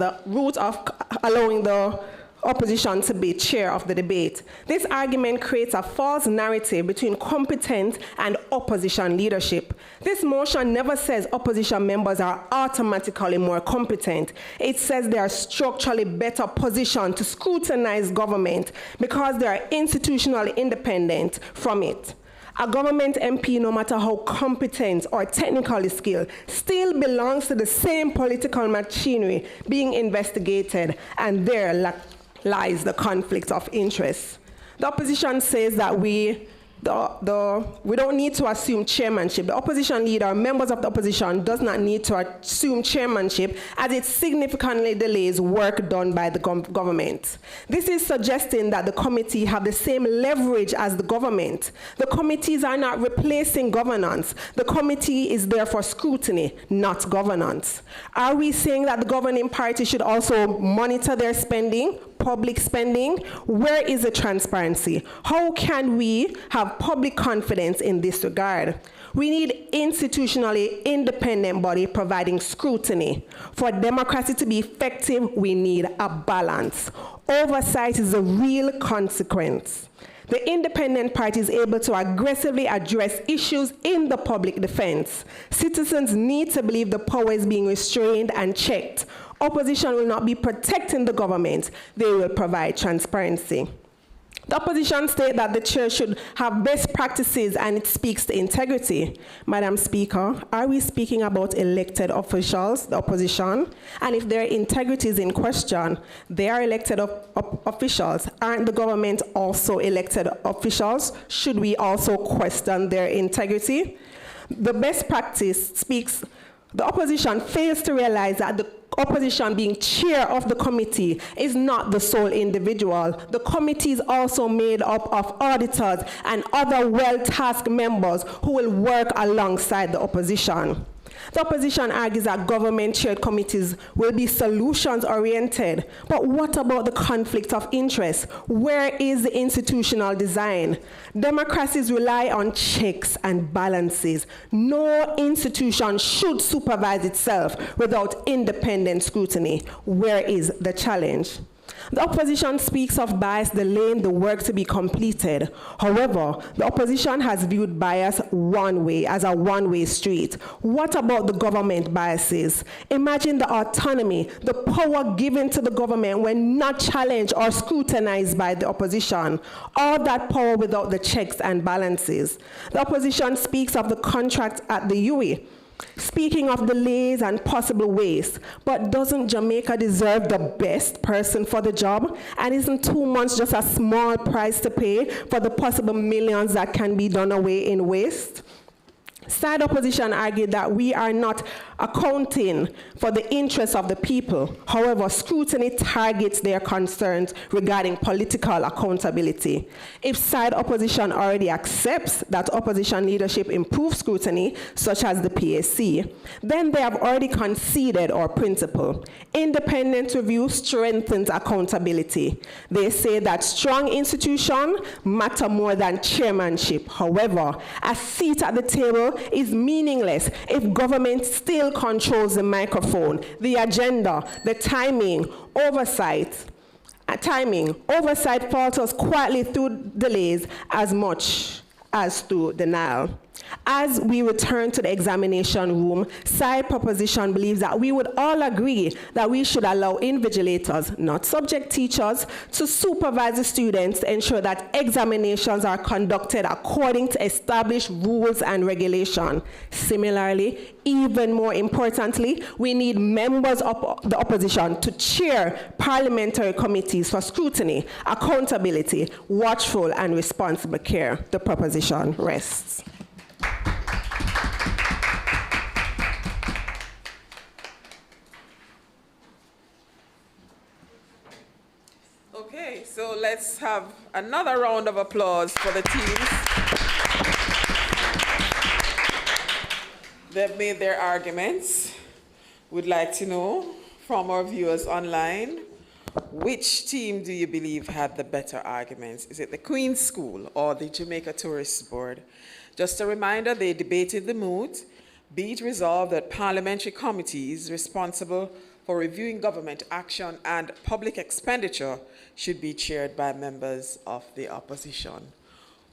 allowing the opposition to be chair of the debate. This argument creates a false narrative between competent and opposition leadership. This motion never says opposition members are automatically more competent. It says they are structurally better positioned to scrutinize government because they are institutionally independent from it. A government MP, no matter how competent or technically skilled, still belongs to the same political machinery being investigated, and there lies the conflict of interest. The opposition says that we don't need to assume chairmanship. The opposition leader, members of the opposition, does not need to assume chairmanship as it significantly delays work done by the government. This is suggesting that the committee have the same leverage as the government. The committees are not replacing governance. The committee is there for scrutiny, not governance. Are we saying that the governing party should also monitor their spending, public spending? Where is the transparency? How can we have public confidence in this regard? We need institutionally independent body providing scrutiny. For democracy to be effective, we need a balance. Oversight is a real consequence. The independent party is able to aggressively address issues in the public defense. Citizens need to believe the power is being restrained and checked. Opposition will not be protecting the government. They will provide transparency. The opposition state that the chair should have best practices and it speaks to integrity. Madam Speaker, are we speaking about elected officials, the opposition? And if their integrity is in question, they are elected officials. Aren't the government also elected officials? Should we also question their integrity? The best practice speaks, the opposition fails to realize that the opposition being chair of the committee is not the sole individual. The committee is also made up of auditors and other well-tasked members who will work alongside the opposition. The opposition argues that government-chaired committees will be solutions-oriented. But what about the conflict of interest? Where is the institutional design? Democracies rely on checks and balances. No institution should supervise itself without independent scrutiny. Where is the challenge? The opposition speaks of bias delaying the work to be completed. However, the opposition has viewed bias one way, as a one-way street. What about the government biases? Imagine the autonomy, the power given to the government when not challenged or scrutinized by the opposition. All that power without the checks and balances. The opposition speaks of the contract at the UE. Speaking of delays and possible waste, but doesn't Jamaica deserve the best person for the job? And isn't 2 months just a small price to pay for the possible millions that can be done away in waste? Side opposition argued that we are not accounting for the interests of the people. However, scrutiny targets their concerns regarding political accountability. If side opposition already accepts that opposition leadership improves scrutiny, such as the PAC, then they have already conceded our principle. Independent review strengthens accountability. They say that strong institutions matter more than chairmanship. However, a seat at the table is meaningless if government still controls the microphone, the agenda, the timing, oversight. Oversight falters quietly through delays as much as through denial. As we return to the examination room, side proposition believes that we would all agree that we should allow invigilators, not subject teachers, to supervise the students to ensure that examinations are conducted according to established rules and regulation. Similarly, even more importantly, we need members of the opposition to chair parliamentary committees for scrutiny, accountability, watchful and responsible care. The proposition rests.
Okay, so let's have another round of applause for the teams. They've made their arguments. We'd like to know from our viewers online, which team do you believe had the better arguments? Is it the Queen's School or the Jamaica Tourist Board? Just a reminder, they debated the mood. Be it resolved that parliamentary committees responsible for reviewing government action and public expenditure should be chaired by members of the opposition.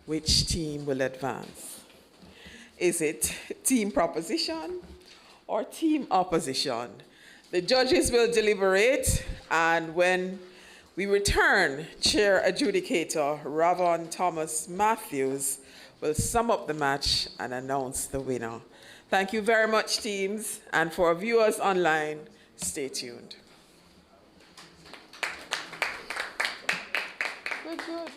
Which team will advance? Is it team proposition or team opposition? The judges will deliberate, and when we return, Chair Adjudicator Ravon Thomas Matthews will sum up the match and announce the winner. Thank you very much, teams, and for our viewers online, stay tuned. Good.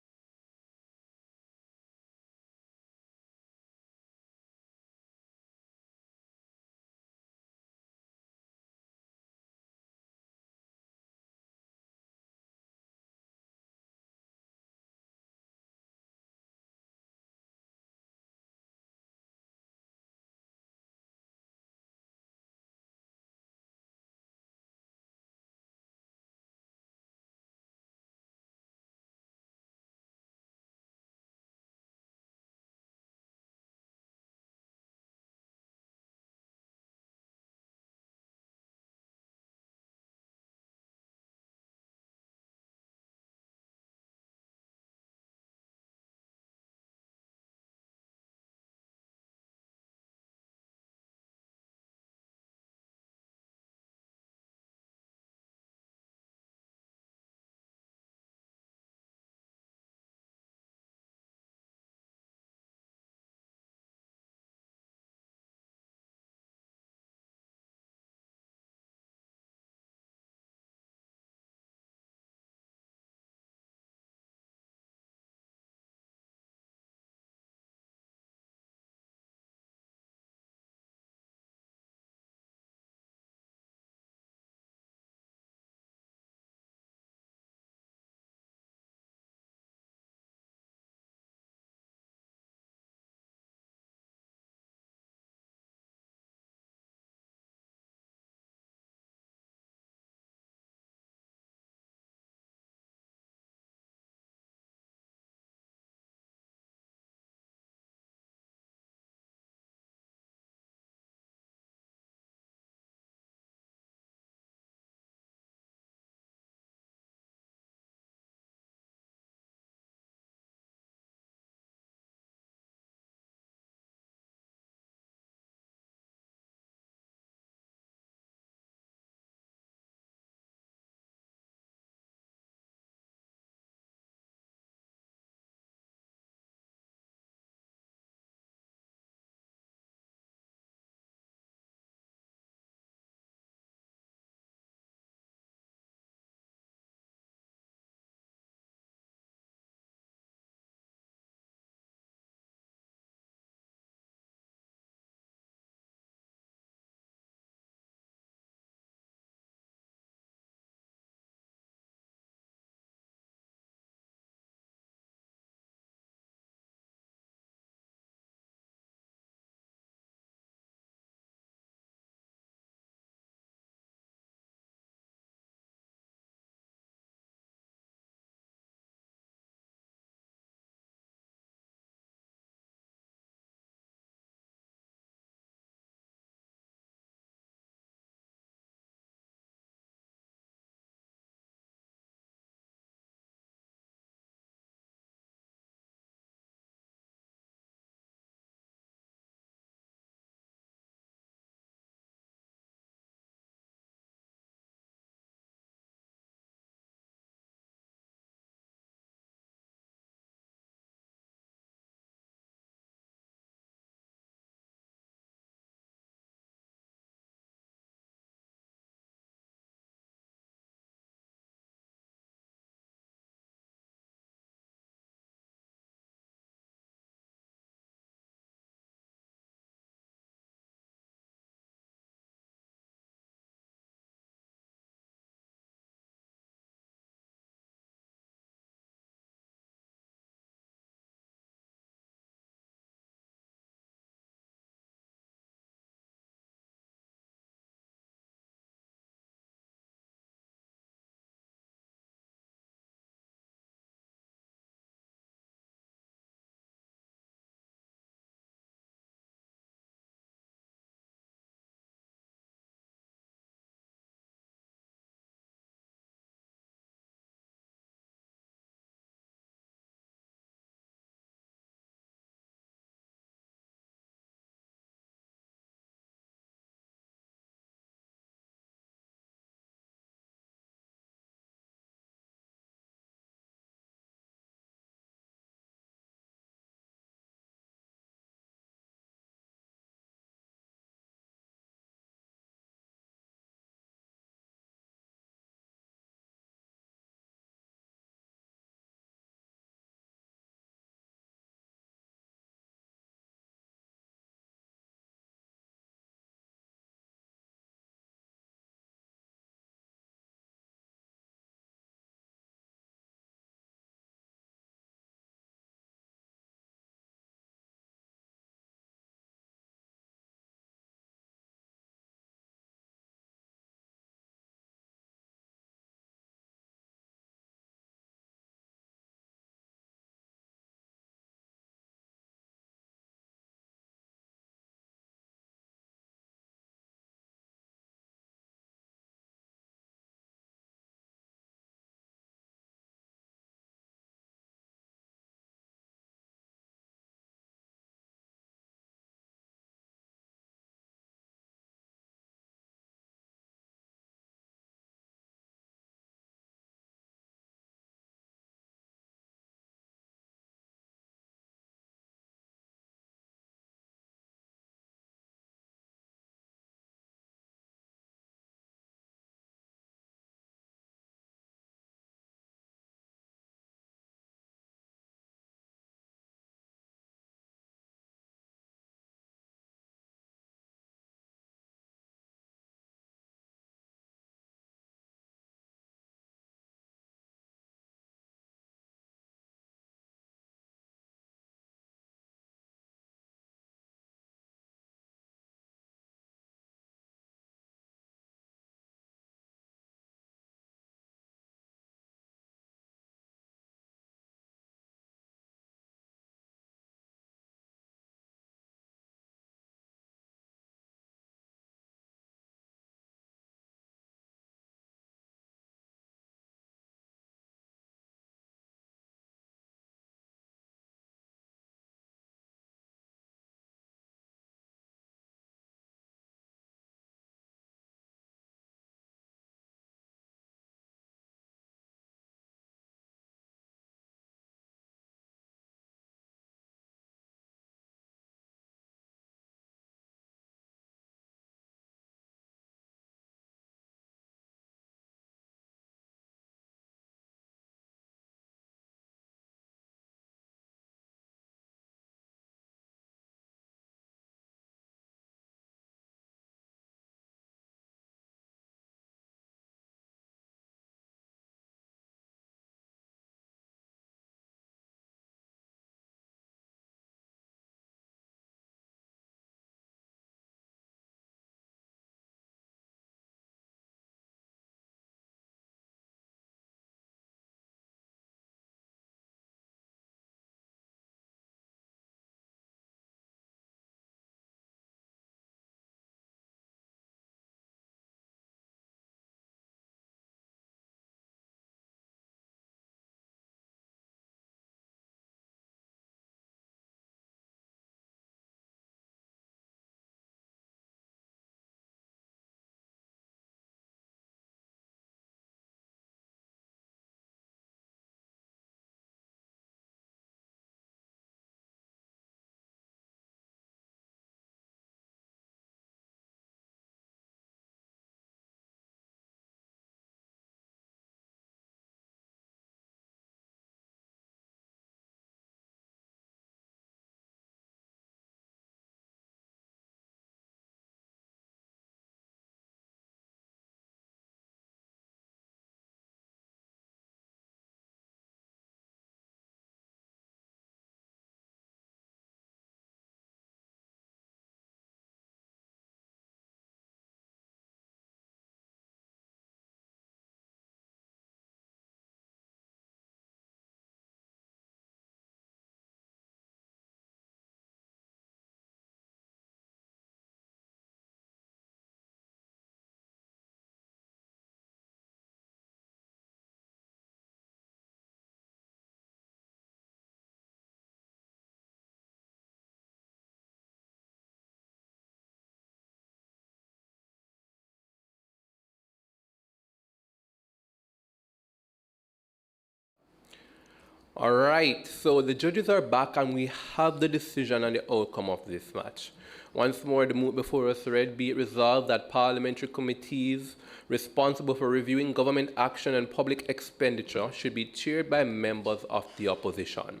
All right, so the judges are back and we have the decision and the outcome of this match. Once more, the moot before us read, be it resolved that parliamentary committees responsible for reviewing government action and public expenditure should be chaired by members of the opposition.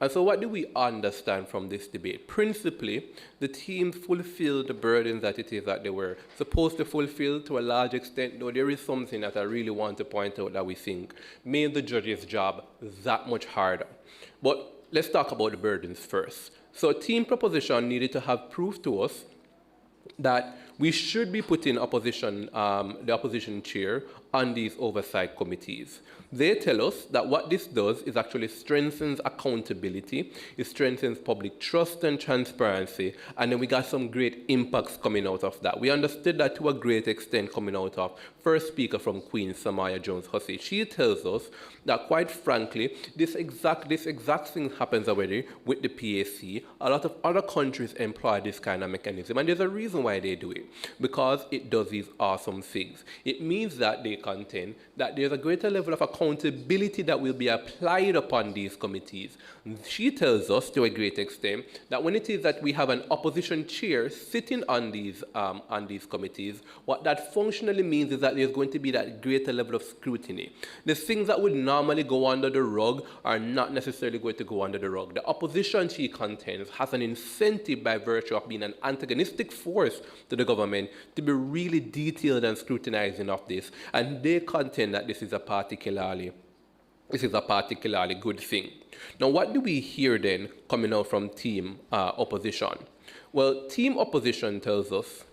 And so what do we understand from this debate? Principally, the teams fulfilled the burdens that it is that they were supposed to fulfill to a large extent, though there is something that I really want to point out that we think made the judges' job that much harder. But let's talk about the burdens first. So team proposition needed to have proof to us that we should be putting the opposition chair on these oversight committees. They tell us that what this does is actually strengthens accountability, it strengthens public trust and transparency, and then we got some great impacts coming out of that. We understood that to a great extent coming out of first speaker from Queen, Samaya Jones-Hussey. She tells us that quite frankly, this exact thing happens already with the PAC. A lot of other countries employ this kind of mechanism, and there's a reason why they do it, because it does these awesome things. It means that they contend that there's a greater level of accountability that will be applied upon these committees. She tells us to a great extent that when it is that we have an opposition chair sitting on these committees, what that functionally means is that there's going to be that greater level of scrutiny. The things that would normally go under the rug are not necessarily going to go under the rug. The opposition, she contends, has an incentive by virtue of being an antagonistic force to the government to be really detailed and scrutinizing of this, and they contend that this is a particularly good thing. Now, what do we hear then coming out from team opposition? Well, team opposition tells us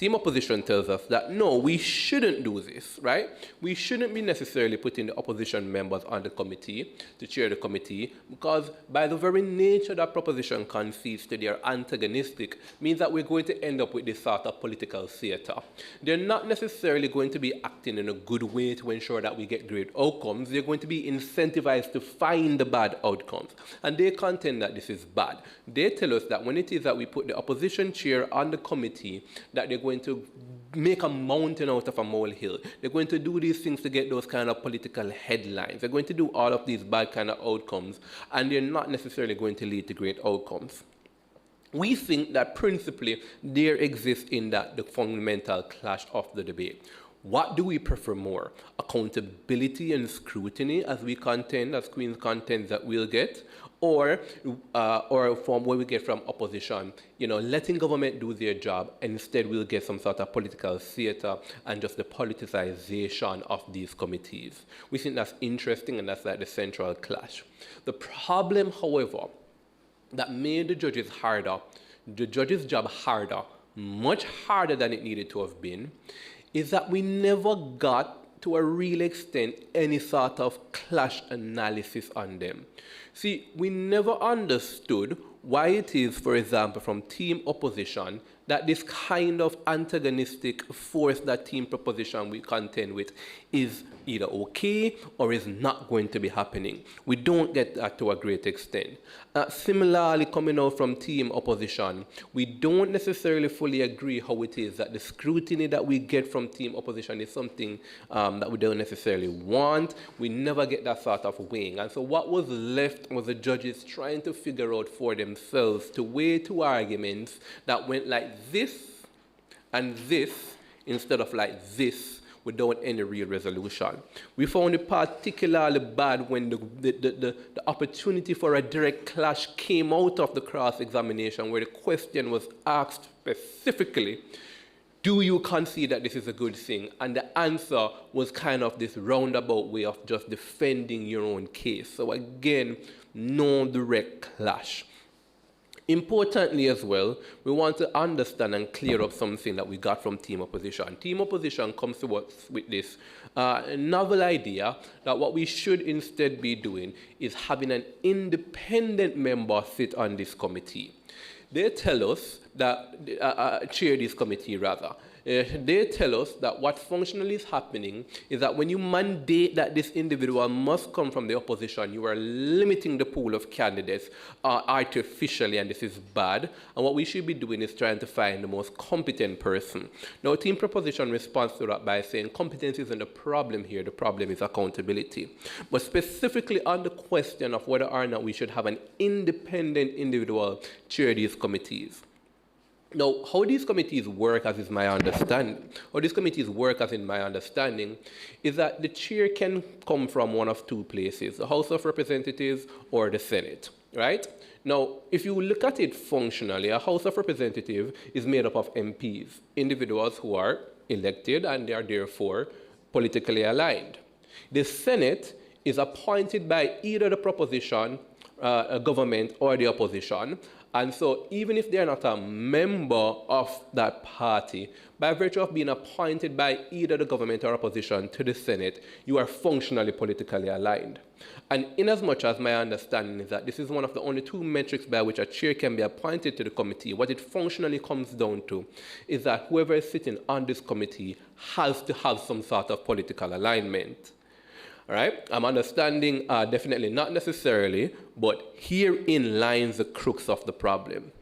that no, we shouldn't do this, right? We shouldn't be necessarily putting the opposition members on the committee to chair the committee, because by the very nature that proposition concedes to their antagonistic means that we're going to end up with this sort of political theater. They're not necessarily going to be acting in a good way to ensure that we get great outcomes. They're going to be incentivized to find the bad outcomes, and they contend that this is bad. They tell us that when it is that we put the opposition chair on the committee, that they're going to make a mountain out of a molehill. They're going to do these things to get those kind of political headlines. They're going to do all of these bad kind of outcomes, and they're not necessarily going to lead to great outcomes. We think that principally there exists in that the fundamental clash of the debate. What do we prefer more? Accountability and scrutiny, as we contend, as Queen's contends that we'll get, or from what we get from opposition, letting government do their job, and instead we'll get some sort of political theater and just the politicization of these committees. We think that's interesting, and that's like the central clash. The problem, however, that made the judges' job harder, much harder than it needed to have been, is that we never got, to a real extent, any sort of clash analysis on them. See, we never understood why it is, for example, from team opposition, that this kind of antagonistic force that team proposition we contend with is either okay or is not going to be happening. We don't get that to a great extent. Similarly, coming out from team opposition, we don't necessarily fully agree how it is that the scrutiny that we get from team opposition is something that we don't necessarily want. We never get that sort of weighing. And so what was left was the judges trying to figure out for themselves to weigh two arguments that went like this and this instead of like this, without any real resolution. We found it particularly bad when the opportunity for a direct clash came out of the cross-examination, where the question was asked specifically, do you concede that this is a good thing? And the answer was kind of this roundabout way of just defending your own case. So again, no direct clash. Importantly as well, we want to understand and clear up something that we got from team opposition. Team opposition comes to us with this novel idea that what we should instead be doing is having an independent member sit on this committee. They tell us that, chair this committee rather. They tell us that what functionally is happening is that when you mandate that this individual must come from the opposition, you are limiting the pool of candidates artificially, and this is bad. And what we should be doing is trying to find the most competent person. Now, Team Proposition responds to that by saying competence isn't the problem here, the problem is accountability. But specifically on the question of whether or not we should have an independent individual chair these committees. Now, how these committees work, as is my understanding, is that the chair can come from one of two places, the House of Representatives or the Senate, right? Now, if you look at it functionally, a House of Representatives is made up of MPs, individuals who are elected and they are therefore politically aligned. The Senate is appointed by either the proposition, government, or the opposition. And so even if they're not a member of that party, by virtue of being appointed by either the government or opposition to the Senate, you are functionally politically aligned. And inasmuch as my understanding is that this is one of the only two metrics by which a chair can be appointed to the committee, what it functionally comes down to is that whoever is sitting on this committee has to have some sort of political alignment. All right? I'm understanding definitely not necessarily, but herein lies the crux of the problem.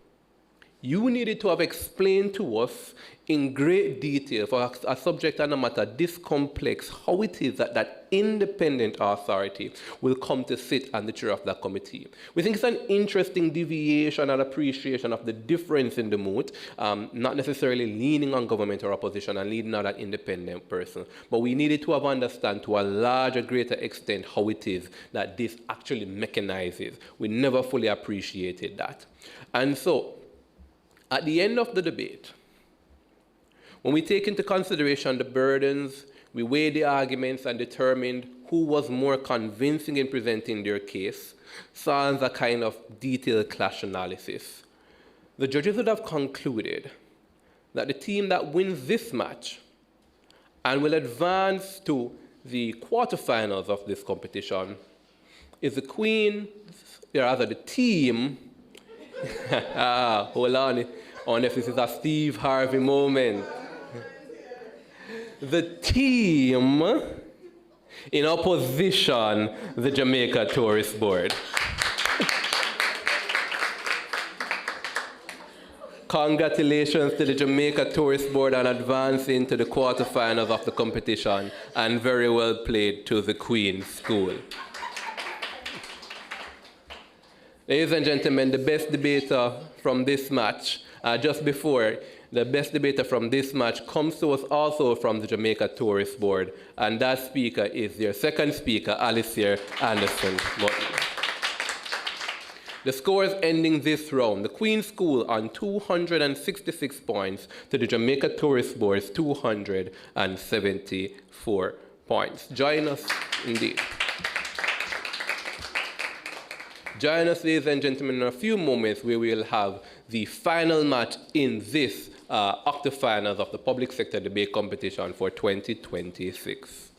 You needed to have explained to us in great detail for a subject and a matter this complex how it is that that independent authority will come to sit on the chair of that committee. We think it's an interesting deviation and appreciation of the difference in the mood, not necessarily leaning on government or opposition and leading on that independent person. But we needed to have understand to a larger, greater extent how it is that this actually mechanizes. We never fully appreciated that. And so, at the end of the debate, when we take into consideration the burdens, we weigh the arguments and determined who was more convincing in presenting their case, sans a kind of detailed clash analysis. The judges would have concluded that the team that wins this match and will advance to the quarterfinals of this competition is the Queen, or rather the team. Hold on, I wonder if this is a Steve Harvey moment. The team in opposition, the Jamaica Tourist Board. Congratulations to the Jamaica Tourist Board on advancing to the quarterfinals of the competition, and very well played to the Queen's School. Ladies and gentlemen, the best debater from this match, just before, the best debater from this match comes to us also from the Jamaica Tourist Board, and that speaker is their second speaker, Alistair Anderson. The scores ending this round, the Queen's School on 266 points to the Jamaica Tourist Board's 274 points. Join us indeed. Join us, ladies and gentlemen, in a few moments where we will have the final match in this octafinals of the public sector debate competition for 2026.